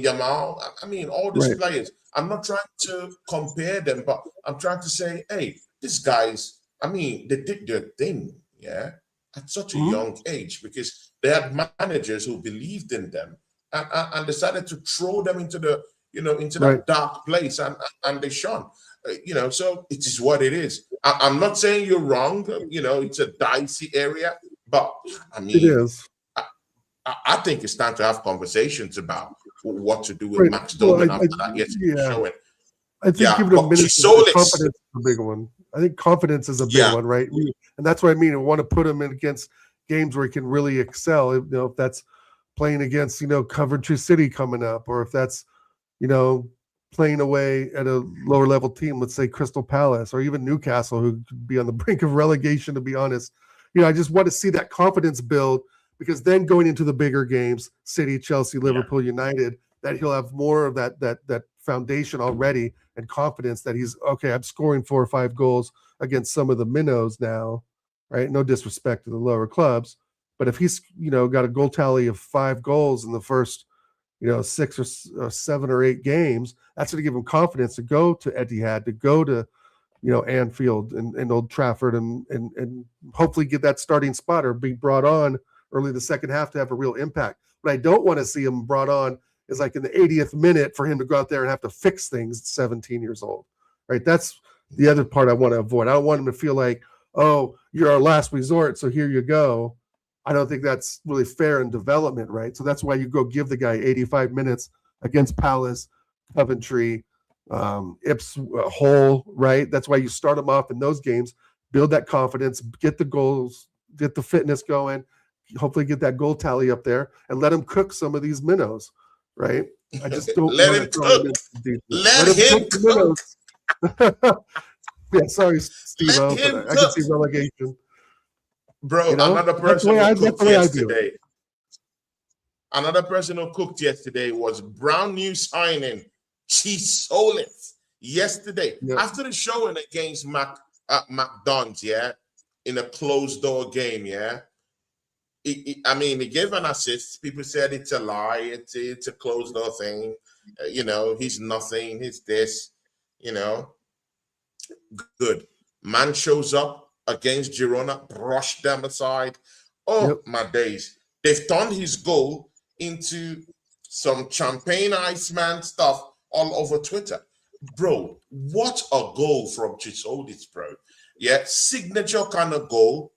Yamal. I mean, all these players. I'm not trying to compare them, but I'm trying to say, hey, these guys, I mean, they did their thing, yeah, at such a young age, because they had managers who believed in them and decided to throw them into the, into that dark place, and they shone. So it is what it is. I'm not saying you're wrong. It's a dicey area, but I mean, it is. I think it's time to have conversations about what to do with Max Doman after that yesterday's showing. I think giving him minutes, confidence is a big one. I think confidence is a big one, right? And that's what I mean. I want to put him in against games where he can really excel. If that's playing against, Coventry City coming up, or if that's, playing away at a lower level team, let's say Crystal Palace or even Newcastle, who could be on the brink of relegation, to be honest. I just want to see that confidence build, because then going into the bigger games, City, Chelsea, Liverpool, United, that he'll have more of that foundation already and confidence that he's okay. I'm scoring 4 or 5 goals against some of the minnows now, right? No disrespect to the lower clubs, but if he's got a goal tally of 5 goals in the first 6 or 7 or 8 games, that's going to give him confidence to go to Etihad, to go to Anfield and Old Trafford, and hopefully get that starting spot or be brought on early the second half to have a real impact. What I don't want to see him brought on is like in the 80th minute for him to go out there and have to fix things at 17 years old, right? That's the other part I want to avoid. I don't want him to feel like, oh, you're our last resort, so here you go. I don't think that's really fair in development, right? So that's why you go give the guy 85 minutes against Palace, Coventry, Hull, right? That's why you start him off in those games, build that confidence, get the goals, get the fitness going, hopefully get that goal tally up there, and let him cook some of these minnows, right? I just don't let him cook. Let him cook. Yeah, sorry, Steve-O, but I can see relegation. Bro, another person who cooked yesterday. Another person who cooked yesterday was brand new signing TZOLIS yesterday. After the showing against McDonald's, in a closed door game, he gave an assist. People said it's a lie. It's a closed door thing. He's nothing. He's this. Good. Man shows up against Girona, brushed them aside. My days. They've turned his goal into some champagne Iceman stuff all over Twitter. Bro, what a goal from TZOLIS, bro. Signature kind of goal.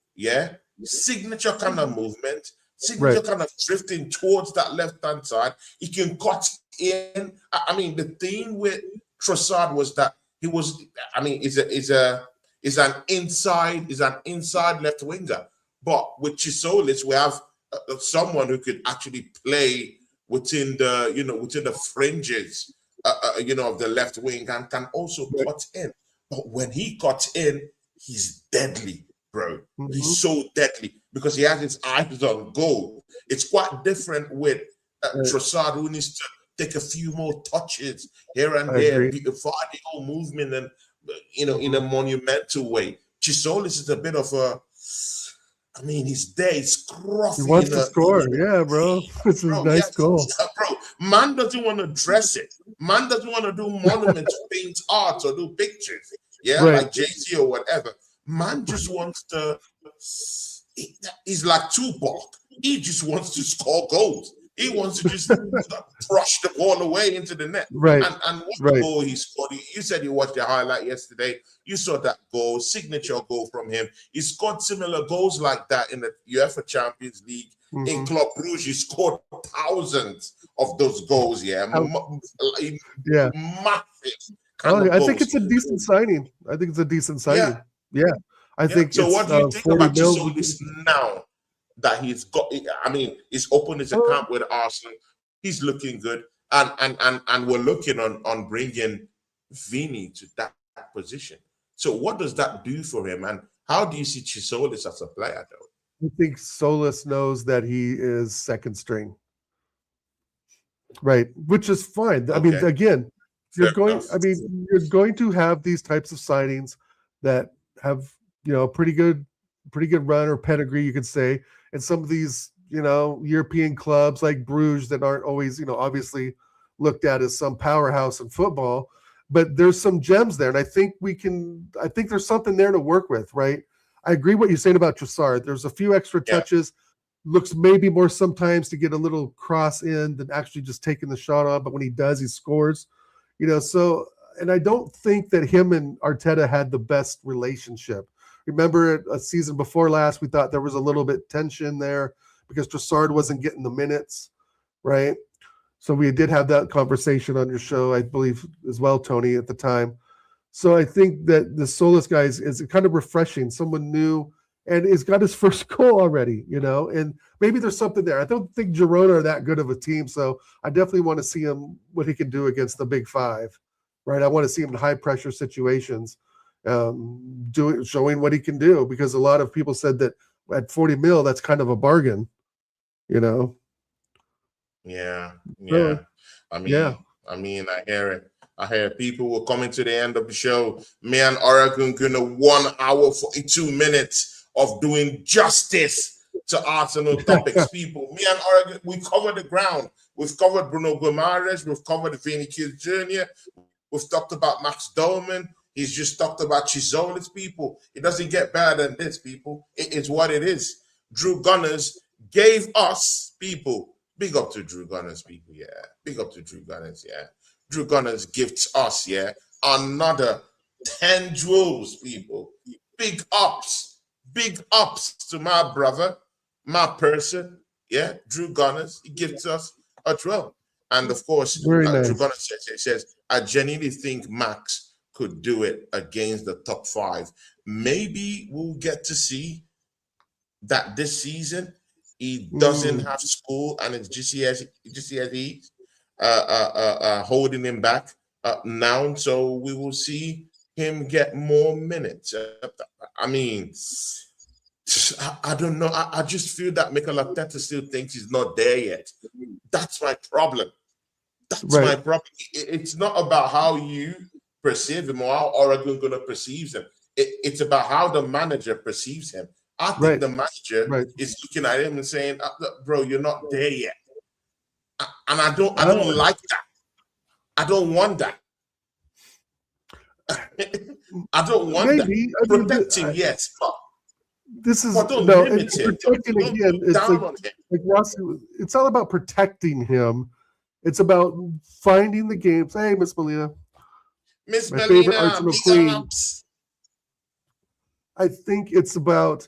Signature kind of movement. Signature kind of drifting towards that left-hand side. He can cut in. The thing with Trossard was that he was, is an inside left winger, but with TZOLIS we have someone who could actually play within the fringes, of the left wing, and can also cut in. But when he cuts in, he's deadly, bro. He's so deadly because he has his eyes on goal. It's quite different with Trossard, who needs to take a few more touches here and there, before the whole movement, and in a monumental way. TZOLIS is a bit of a, he's there, he's scruffy. He wants to score, bro. This is a nice goal. Bro, man doesn't want to dress it. Man doesn't want to do monuments, paint art, or do pictures, like JC or whatever. Man just wants to, he's like Tupac. He just wants to score goals. He wants to just brush the ball away into the net. Right. And what goal he scored. You said you watched the highlight yesterday. You saw that goal, signature goal from him. He scored similar goals like that in the UEFA Champions League. In Club Brugge, he scored thousands of those goals. Massive. I think it's a decent signing. I think so. What do you think about TZOLIS now? That he's got, he's opened his account with Arsenal. He's looking good, and we're looking on bringing Vini to that position. So what does that do for him, and how do you see TZOLIS as a player, though? I think TZOLIS knows that he is second string, right? Which is fine. Again, you're going to have these types of signings that have pretty good run or pedigree, you could say. And some of these European clubs like Bruges that aren't always, obviously looked at as some powerhouse in football, but there's some gems there. And I think there's something there to work with, right? I agree what you're saying about Trossard. There's a few extra touches, looks maybe more sometimes to get a little cross in than actually just taking the shot on. But when he does, he scores, so, and I don't think that him and Arteta had the best relationship. Remember a season before last, we thought there was a little bit tension there because Trossard wasn't getting the minutes, right? So we did have that conversation on your show, I believe, as well, Tony, at the time. So I think that the Solis guy is kind of refreshing, someone new, and he's got his first goal already, and maybe there's something there. I don't think Girona are that good of a team, so I definitely want to see him, what he can do against the Big Five, right? I want to see him in high-pressure situations, showing what he can do, because a lot of people said that at 40 mil, that's kind of a bargain, Yeah. Really? I mean, I hear it. I hear people will coming to the end of the show. Me and Oregon gonna 1 hour 42 minutes of doing justice to Arsenal topics, people. Me and Oregon, we covered the ground. We've covered Bruno Guimaraes. We've covered Vinicius Jr. We've talked about Max Dolman. He's just talked about TZOLIS, people. It doesn't get better than this, people. It is what it is. Drew Gunners gave us, people. Big up to Drew Gunners, people, yeah. Big up to Drew Gunners, yeah. Drew Gunners gifts us, yeah, another 10 jewels, people. Big ups to my brother, my person, yeah. Drew Gunners, he gives us a drill. And of course, nice. Drew Gunners says, I genuinely think Max could do it against the top 5. Maybe we'll get to see that this season. He doesn't have school and it's GCSE holding him back now. So we will see him get more minutes. I mean, I don't know. I just feel that Mikel Arteta still thinks he's not there yet. That's my problem. My problem. It's not about how you perceive him or how Oregon going to perceive him. It's about how the manager perceives him. I think the manager is looking at him and saying, "Bro, you're not there yet," and I don't like that. I don't want that. I don't want that. Protect him, yes, but this is don't limit him. Protecting again. It's Rossi. It's all about protecting him. It's about finding the games. Hey, Miss Melina. Miss My Melina, favorite Arsenal queen. I think it's about,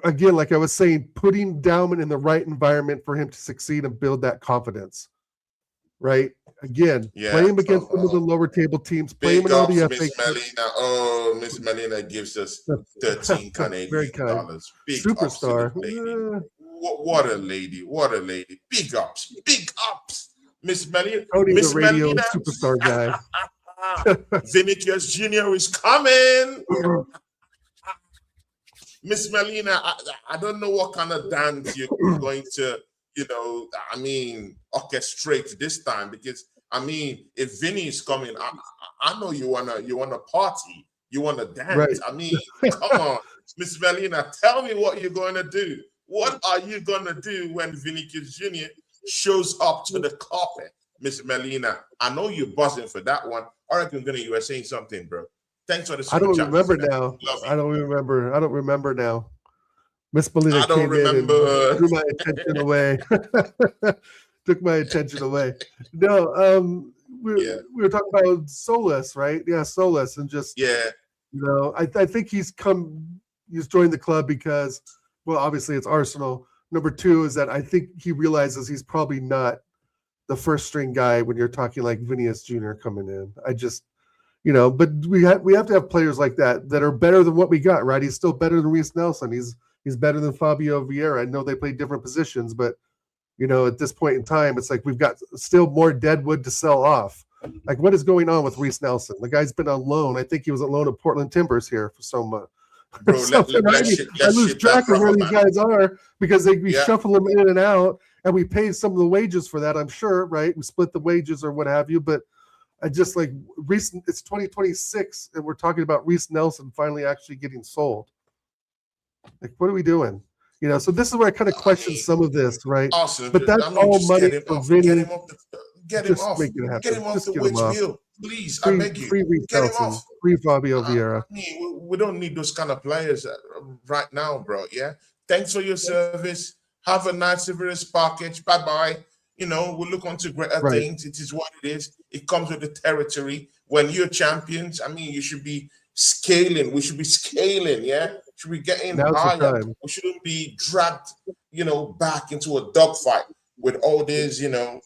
again, like I was saying, putting Dalman in the right environment for him to succeed and build that confidence. Right? Again, play him against some of the lower table teams. Play him in all the FA. Miss Melina. Oh, Miss Melina gives us 13 Canadian dollars. Big superstar. What a lady. What a lady. Big ups. Big ups. Miss Melina. Miss radio Melina. Superstar guy. Vinicius Jr. is coming. Miss Melina, I don't know what kind of dance you're going to, orchestrate this time, because if Vinny is coming, I know you wanna party, you wanna dance. Right. I mean, come on, Miss Melina, tell me what you're gonna do. What are you gonna do when Vinicius Jr. shows up to the carpet, Miss Melina? I know you're buzzing for that one. Oregon Gunner, you were saying something, bro. Thanks for the I don't remember now. I don't remember now. Miss Melina came in and threw my attention away. Took my attention away. No, we were talking about Solis, right? Yeah, Solis, and just I think he's joined the club because, well, obviously it's Arsenal. Number 2 is that I think he realizes he's probably not the first string guy when you're talking like Vinicius Jr. coming in. I just, but we have to have players like that are better than what we got, right? He's still better than Reiss Nelson. He's better than Fabio Vieira. I know they play different positions, but at this point in time, it's like we've got still more dead wood to sell off. Like, what is going on with Reiss Nelson? The guy's been on loan. I think he was on loan at Portland Timbers here for so much. Bro, I lose track of where these guys are because we shuffle them in and out, and we pay some of the wages for that, I'm sure, right? We split the wages or what have you, but I just like it's 2026, and we're talking about Reiss Nelson finally actually getting sold. Like, what are we doing? You know, so this is where I kind of question some of this, right? Awesome. But that's all money for Vinny. Get him off. Make it happen. Get him off just the get him wage off. bill. Please, Free, I beg you. Free Get him off. Free Fabio Vieira. I mean, we don't need those kind of players right now, bro. Yeah. Thanks for your service. Have a nice Severus package. Bye-bye. You know, we'll look on to greater things. It is what it is. It comes with the territory. When you're champions, I mean, you should be scaling. We should be scaling, yeah? Should be getting higher. We shouldn't be dragged, you know, back into a dogfight with all these, you know,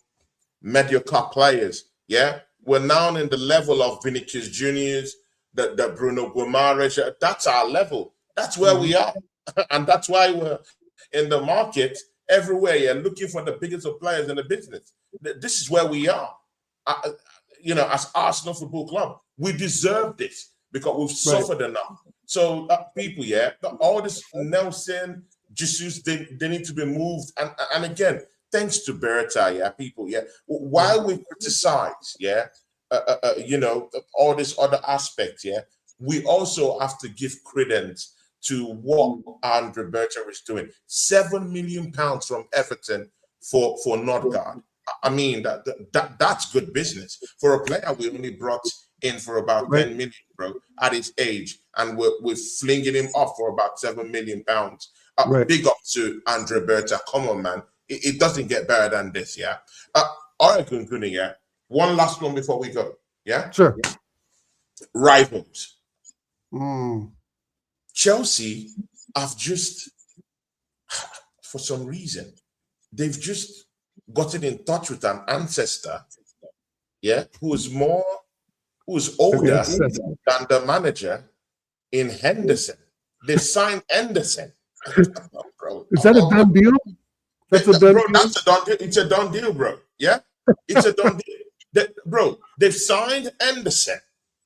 mediocre players, yeah? We're now in the level of Vinicius Juniors, the Bruno Guimaraes. That's our level. That's where we are. And that's why we're in the market everywhere. You're looking for the biggest of players in the business. This is where we are. You know, as Arsenal Football Club, we deserve this because we've suffered enough. So people, yeah, all this Nelson, Jesus, they need to be moved. And again, thanks to Beretta, yeah, people, yeah. While we criticize, yeah, you know, all this other aspects, yeah, we also have to give credence to what Andre Beretta is doing. £7 million from Everton for Nordgaard. I mean, that's good business for a player we only brought in for about 10 million, bro, at his age, and we're flinging him off for about £7 million. Big up to Andre Beretta. Come on, man. It doesn't get better than this, yeah. Oregon, yeah. One last one before we go, yeah. Sure. Rivals. Chelsea have just, for some reason, they've just gotten in touch with an ancestor, yeah, who's older than the manager in Henderson. They've signed Henderson. Bro, is that a done deal? That's a done deal? That's a done deal. It's a done deal, bro. Yeah, it's a done deal. Bro, they've signed Henderson,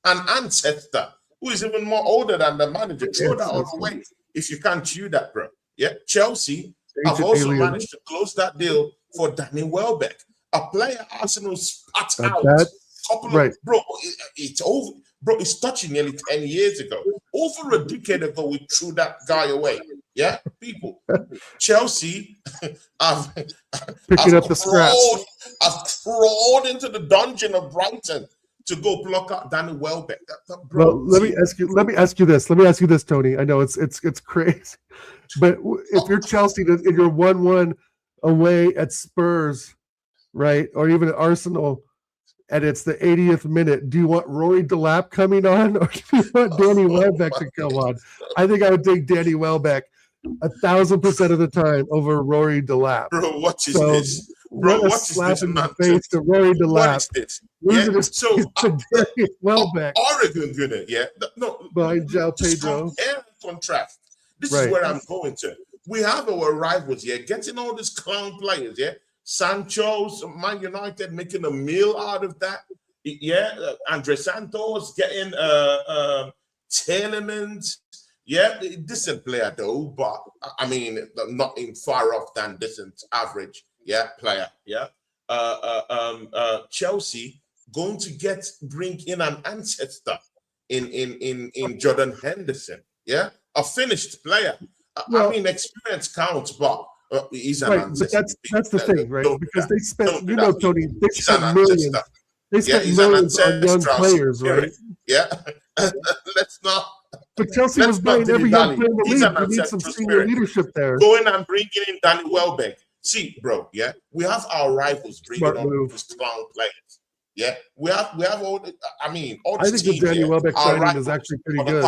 an ancestor who is even more older than the manager. Throw that all away if you can't chew that, bro. Yeah, Chelsea have also managed to close that deal for Danny Welbeck, a player Arsenal spat out. Bro, it's over. Bro, it's touching nearly 10 years ago. Over a decade ago, we threw that guy away. Yeah, people. Chelsea have up the scraps. I've crawled into the dungeon of Brighton to go block out Danny Welbeck. Bro, well, let me ask you this, Tony. I know it's crazy, but if you're Chelsea and you're 1-1 away at Spurs, right, or even at Arsenal, and it's the 80th minute, do you want Rory Delap coming on, or do you want Danny Welbeck to come on? I think I would take Danny Welbeck 1,000% of the time over Rory Delap. Bro, what is this? Bro, what a slap in the face to Rory Delap. What is this? Yeah, so Welbeck. Oregon, yeah. No, behind João Pedro. Compare and contrast. This is where I'm going to. We have our rivals here, getting all these clown players, yeah. Sancho's Man United making a meal out of that. Yeah, Andre Santos getting Telemans. Yeah, decent player though, but I mean, not in far off than decent average. Yeah, player. Yeah, Chelsea going to bring in an ancestor in Jordan Henderson. Yeah, a finished player. I mean, experience counts, but he's an ancestor. But that's the thing, right? Because they spent, you know, Tony, they spent millions. They spent millions on young players, right? Yeah, let's not. But Chelsea was buying every young player in the league. We need some senior leadership there. Going and bringing in Danny Welbeck. See, bro, yeah, we have our rivals bringing on these clown players. Yeah, we have all. I think the Danny Welbeck signing is actually pretty good.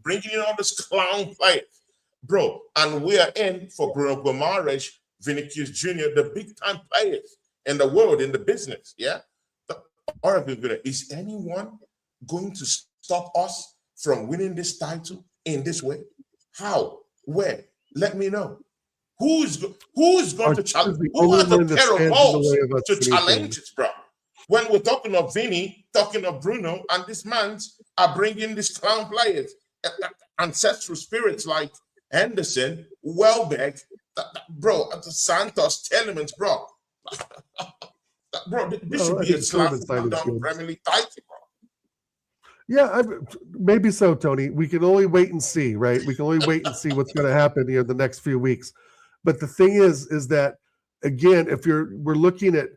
Bringing in all these clown players, bro, and we are in for Bruno Guimaraes, Vinicius Jr, the big time players in the world, in the business. Yeah, is anyone going to stop us from winning this title in this way? How? Where? Let me know. Who is going to challenge? Who has a pair of balls to challenge it, bro? When we're talking of Vini, talking of Bruno, and these mans are bringing these clown players, ancestral spirits like Henderson, Welbeck, bro, Santos, Telemans, bro. Bro, this should be a slam dunk Premier League title, bro. Yeah, maybe so, Tony. We can only wait and see, right? We can only wait and see what's going to happen here the next few weeks. But the thing is that again, if you're looking at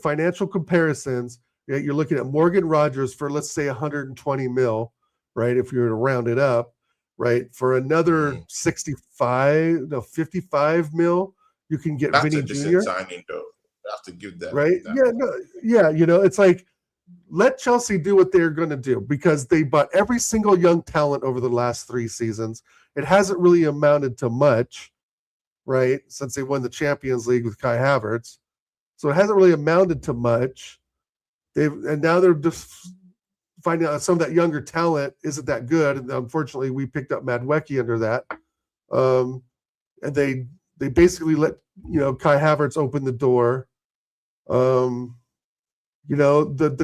financial comparisons, you're looking at Morgan Rogers for, let's say, 120 mil, right? If you were to round it up, right, for another 55 mil, you can get Vini Jr. Signing, though. I have to give that, right? It's like, let Chelsea do what they're going to do, because they bought every single young talent over the last 3 seasons. It hasn't really amounted to much, right, since they won the Champions League with Kai Havertz. So it hasn't really amounted to much. And now they're just finding out some of that younger talent isn't that good. And unfortunately, we picked up Madueke under that. And they basically let Kai Havertz open the door. The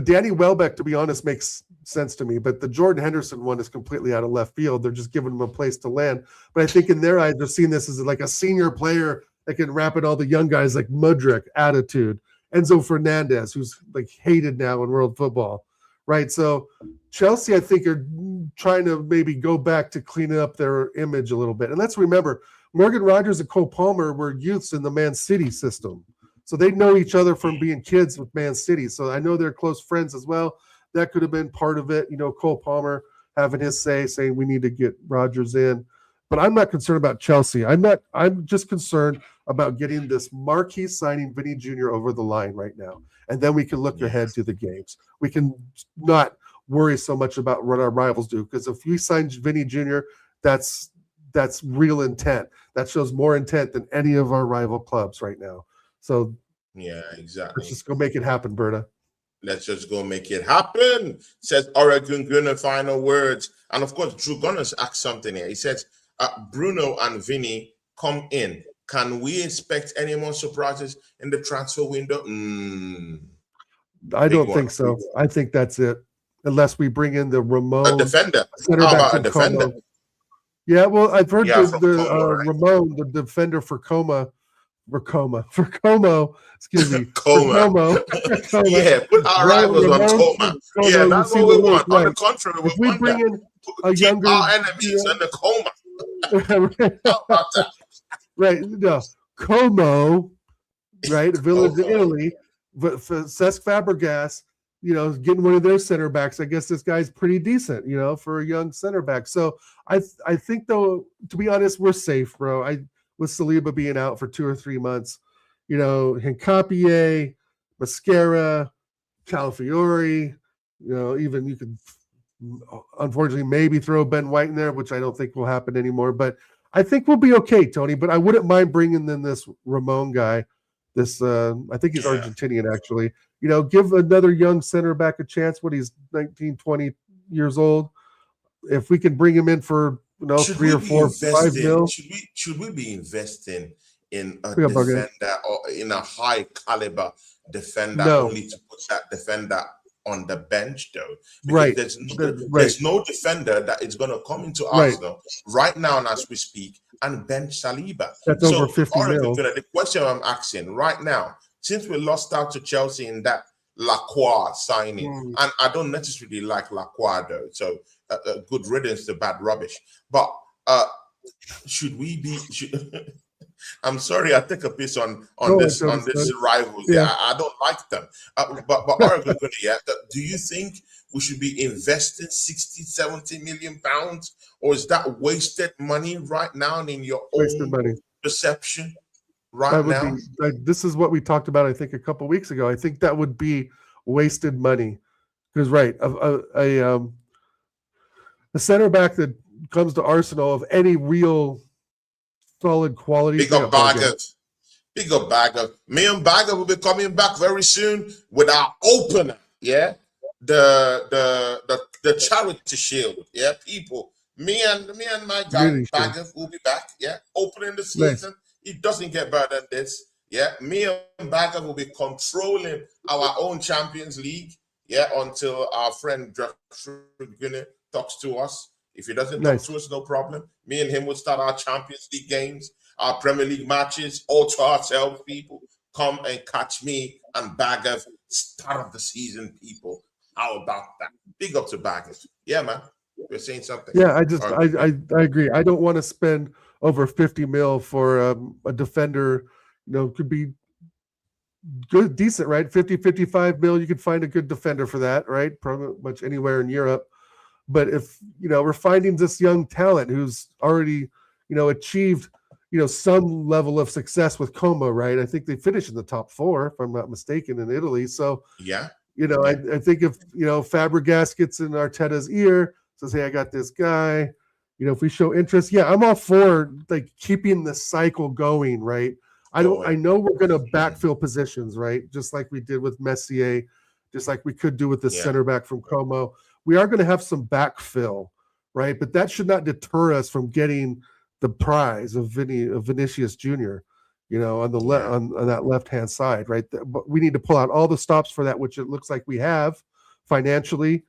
Danny Welbeck, to be honest, makes sense to me, but the Jordan Henderson one is completely out of left field. They're just giving him a place to land. But I think in their eyes, they're seeing this as like a senior player that can wrap in all the young guys like Mudryk, attitude, Enzo Fernandez, who's like hated now in world football, right? So Chelsea, I think, are trying to maybe go back to cleaning up their image a little bit. And let's remember, Morgan Rogers and Cole Palmer were youths in the Man City system. So they know each other from being kids with Man City. So I know they're close friends as well. That could have been part of it. Cole Palmer having his say, saying we need to get Rodgers in. But I'm not concerned about Chelsea. I'm just concerned about getting this marquee signing, Vini Jr., over the line right now. And then we can look ahead to the games. We can not worry so much about what our rivals do. Because if we sign Vini Jr., that's real intent. That shows more intent than any of our rival clubs right now. So yeah, exactly. Let's just go make it happen, Berta. Let's just go make it happen, says Oregon Gunner. Final words. And of course, Drew Gunners asked something here. He says, Bruno and Vini come in. Can we expect any more surprises in the transfer window? I don't think so. I think that's it. Unless we bring in the Ramon. A defender. How about a defender? Como. Yeah, well, I've heard Ramon, the defender for Como, excuse me. Como. Yeah, put our rivals on Como. Yeah, that's what we want. Right. On the contrary, if we bring in a younger, our enemies in the Como. How about that? Right, no, Como, right, Village in Italy, but for Cesc Fabregas, getting one of their center backs. I guess this guy's pretty decent, for a young center back. So I think, though, to be honest, we're safe, bro. With Saliba being out for 2 or 3 months, Hincapié, Mascara, Calafiori, even you could, unfortunately, maybe throw Ben White in there, which I don't think will happen anymore. But I think we'll be okay, Tony. But I wouldn't mind bringing in this Ramon guy. This, I think he's Argentinian, actually. Give another young center back a chance when he's 19, 20 years old. If we can bring him in for 3 or 4, 5 mil. Should we be investing in a defender or in a high caliber defender only to put that defender on the bench, though? Because there's no defender that is going to come into Arsenal right now, and as we speak, and bench Saliba. That's over 50 mil. The question I'm asking right now, since we lost out to Chelsea in that Lacroix signing, and I don't necessarily like Lacroix, though, so good riddance to bad rubbish. But should we be? I'm sorry, I take a piece on this rivals. Yeah, I don't like them. But Oregon, do you think we should be investing 60, 70 million pounds, or is that wasted money right now in your own perception? This is what we talked about, I think, a couple weeks ago. I think that would be wasted money because, a center back that comes to Arsenal of any real solid quality. Big up Bagger. Me and Bagger will be coming back very soon with our opener. Yeah, the charity shield. Yeah, people. Me and my guy Bagger will be back. Yeah, opening the season. Nice. It doesn't get better than this. Yeah, me and Bagger will be controlling our own Champions League. Yeah, until our friend Guinea talks to us. If he doesn't talk to us, no problem. Me and him will start our Champions League games, our Premier League matches, all to ourselves, people. Come and catch me and Bagger start of the season, people. How about that? Big up to baggers. Yeah, man. We're saying something. Yeah, I agree. I don't want to spend over 50 mil for a defender. Could be good, decent, right? 50, 55 mil. You could find a good defender for that, right? Pretty much anywhere in Europe. But if, we're finding this young talent who's already, achieved, some level of success with Como, right? I think they finished in the top 4, if I'm not mistaken, in Italy. So, yeah. I think if, Fabregas gets in Arteta's ear, says, hey, I got this guy, if we show interest, yeah, I'm all for like keeping the cycle going, right? I know we're going to backfill positions, right? Just like we did with Messier, just like we could do with the center back from Como. We are going to have some backfill, right? But that should not deter us from getting the prize of Vinicius Jr. On the on that left-hand side, right? But we need to pull out all the stops for that, which it looks like we have financially.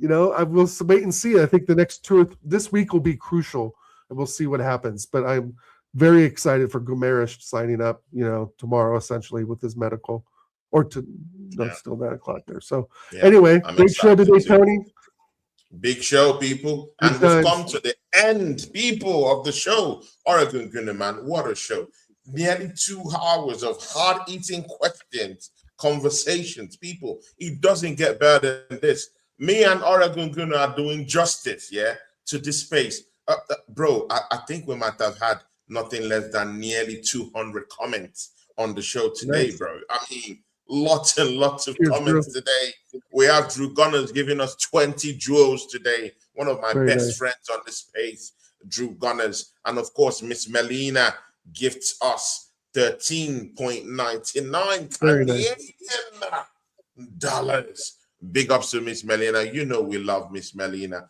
I will wait and see. I think the next this week will be crucial, and we'll see what happens. But I'm very excited for Guimaraes signing up, tomorrow, essentially, with his medical, or still 9 o'clock there. So anyway, great show today, Tony. Big show, people. And we've come to the end, people, of the show. Oregon Gunner, man, what a show. Nearly 2 hours of hard-eating questions, conversations, people. It doesn't get better than this. Me and Oregon Gunner are doing justice, to this space. Bro, I think we might have had nothing less than nearly 200 comments on the show today, nice. Bro. I mean, lots and lots of comments today. We have Drew Gunners giving us 20 jewels today. One of my best friends on this space, Drew Gunners. And of course, Miss Melina gifts us $13.99 Canadian dollars. Big ups to Miss Melina. We love Miss Melina.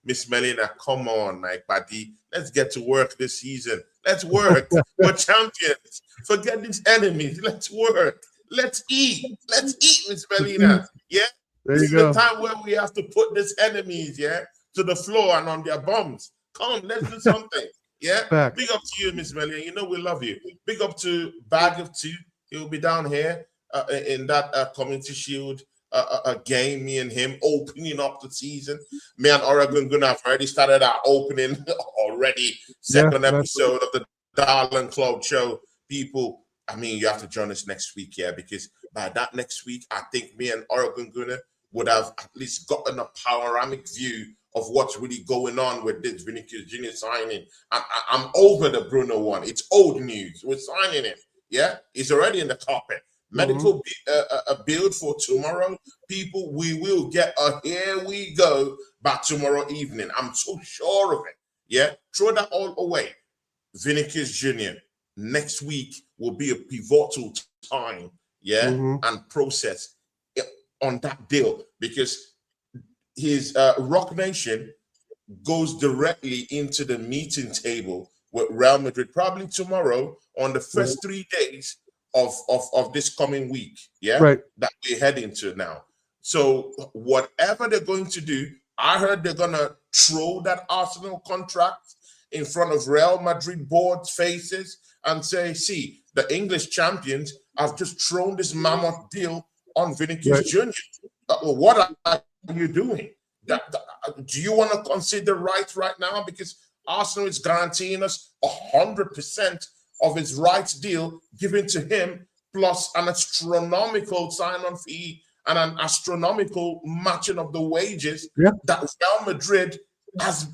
Miss Melina, come on, my buddy. Let's get to work this season. Let's work. We're champions. Forget these enemies. Let's work. Let's eat. Let's eat, Miss Melina. Yeah? There This you is go. the time where we have to put these enemies, to the floor and on their bums. Come, let's do something. Yeah? Back. Big up to you, Miss Melina. We love you. Big up to Bag of Two. He'll be down here in that Community Shield a game, me and him opening up the season. Me and Oregon Gunner have already started our opening already. Second episode of the Dal N Claude show. People, I mean, you have to join us next week, because by that next week, I think me and Oregon Gunner would have at least gotten a panoramic view of what's really going on with this Vinicius Jr. signing. I'm over the Bruno one. It's old news. We're signing him. Yeah, he's already in the carpet. Medical build for tomorrow. People, we will get a here we go by tomorrow evening. I'm so sure of it. Yeah, throw that all away. Vinicius Jr. next week will be a pivotal time, and process on that deal, because his Rock Nation goes directly into the meeting table with Real Madrid probably tomorrow on the first 3 days of this coming week, that we head into now. So whatever they're going to do, I heard they're gonna throw that Arsenal contract in front of Real Madrid board's faces and say, see, the English champions have just thrown this mammoth deal on Vinicius Jr. What are you doing? Do you want to consider right now? Because Arsenal is guaranteeing us 100% of his rights deal given to him, plus an astronomical sign-on fee and an astronomical matching of the wages that Real Madrid has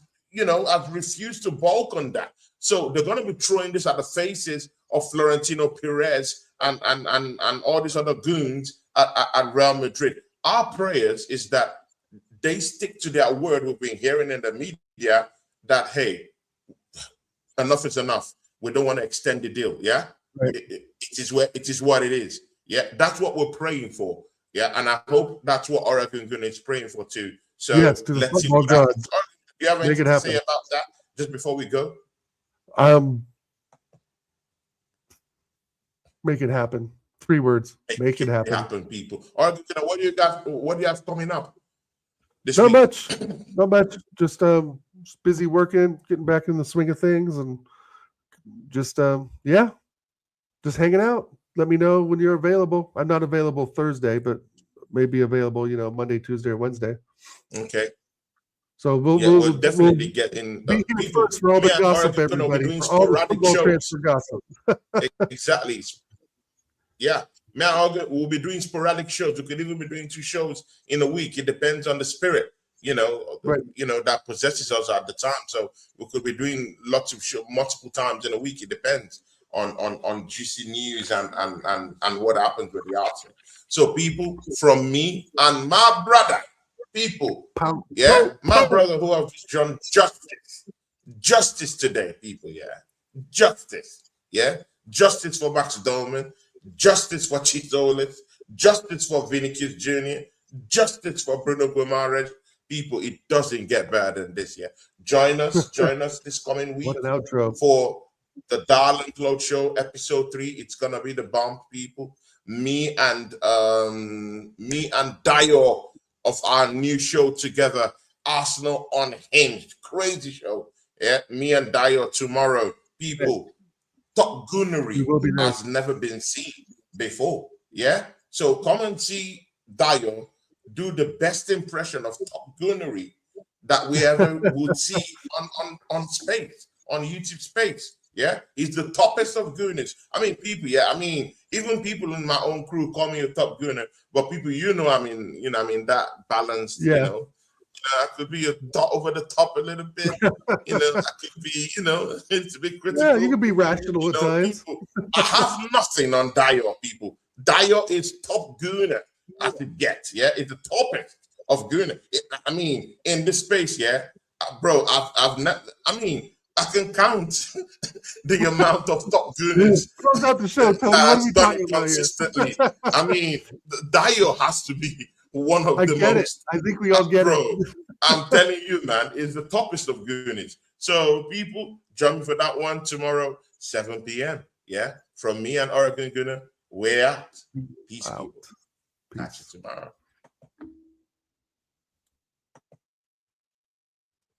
refused to balk on that. So they're going to be throwing this at the faces of Florentino Perez and all these other goons at Real Madrid. Our prayers is that they stick to their word. We've been hearing in the media that, hey, enough is enough. We don't want to extend the deal. Yeah, it is what it is. Yeah, that's what we're praying for. Yeah, and I hope that's what Oregon Gunner is praying for too. So let's see what happens. Do you have anything to say about that just before we go? Make it happen. 3 words. Make it happen. Happen, people. Oregon Gunner, what do you have coming up this week? Not much. Just busy working, getting back in the swing of things, and just hanging out. Let me know when you're available. I'm not available Thursday, but may be available, Monday, Tuesday, or Wednesday. Okay. So we'll definitely get in. Be here first for all the gossip, everybody. For all the football transfer gossip. Exactly. Yeah. We'll be doing sporadic shows. We could even be doing 2 shows in a week. It depends on the spirit, right. That possesses us at the time. So we could be doing lots of shows multiple times in a week. It depends on juicy news and what happens with the article. So people, from me and my brother, people, my brother who have done justice today, people, justice for Max Dolman, justice for TZOLIS, justice for Vinicius Jr, justice for Bruno Guimaraes. People, it doesn't get better than this. Join us this coming week for the Dal N Claude show, episode 3. It's gonna be the bomb, people. Me and Dio of our new show together, Arsenal Unhinged. Crazy show. Me and Dio tomorrow. People, top goonery has never been seen before. So come and see Dio do the best impression of top goonery that we ever would see on space, on YouTube space. He's the toppest of gooners. I mean, people, even people in my own crew call me a top gooner, but people, that balanced, I could be a dot over the top a little bit. I could be, it's a bit critical. Yeah, you can be rational at times. People, I have nothing on Dio, people. Dio is top gooner as it gets. It's the toppest of gooner. In this space, bro, I've never. I can count the amount of top gooners close out the show. That's done consistently. Dio has to be one of the most. I think we all get it. I'm telling you, man, is the toppest of goonies. So people, join me for that one tomorrow, 7 p.m. From me and Oregon Gooner, we're out. Peace, people. Catch you tomorrow.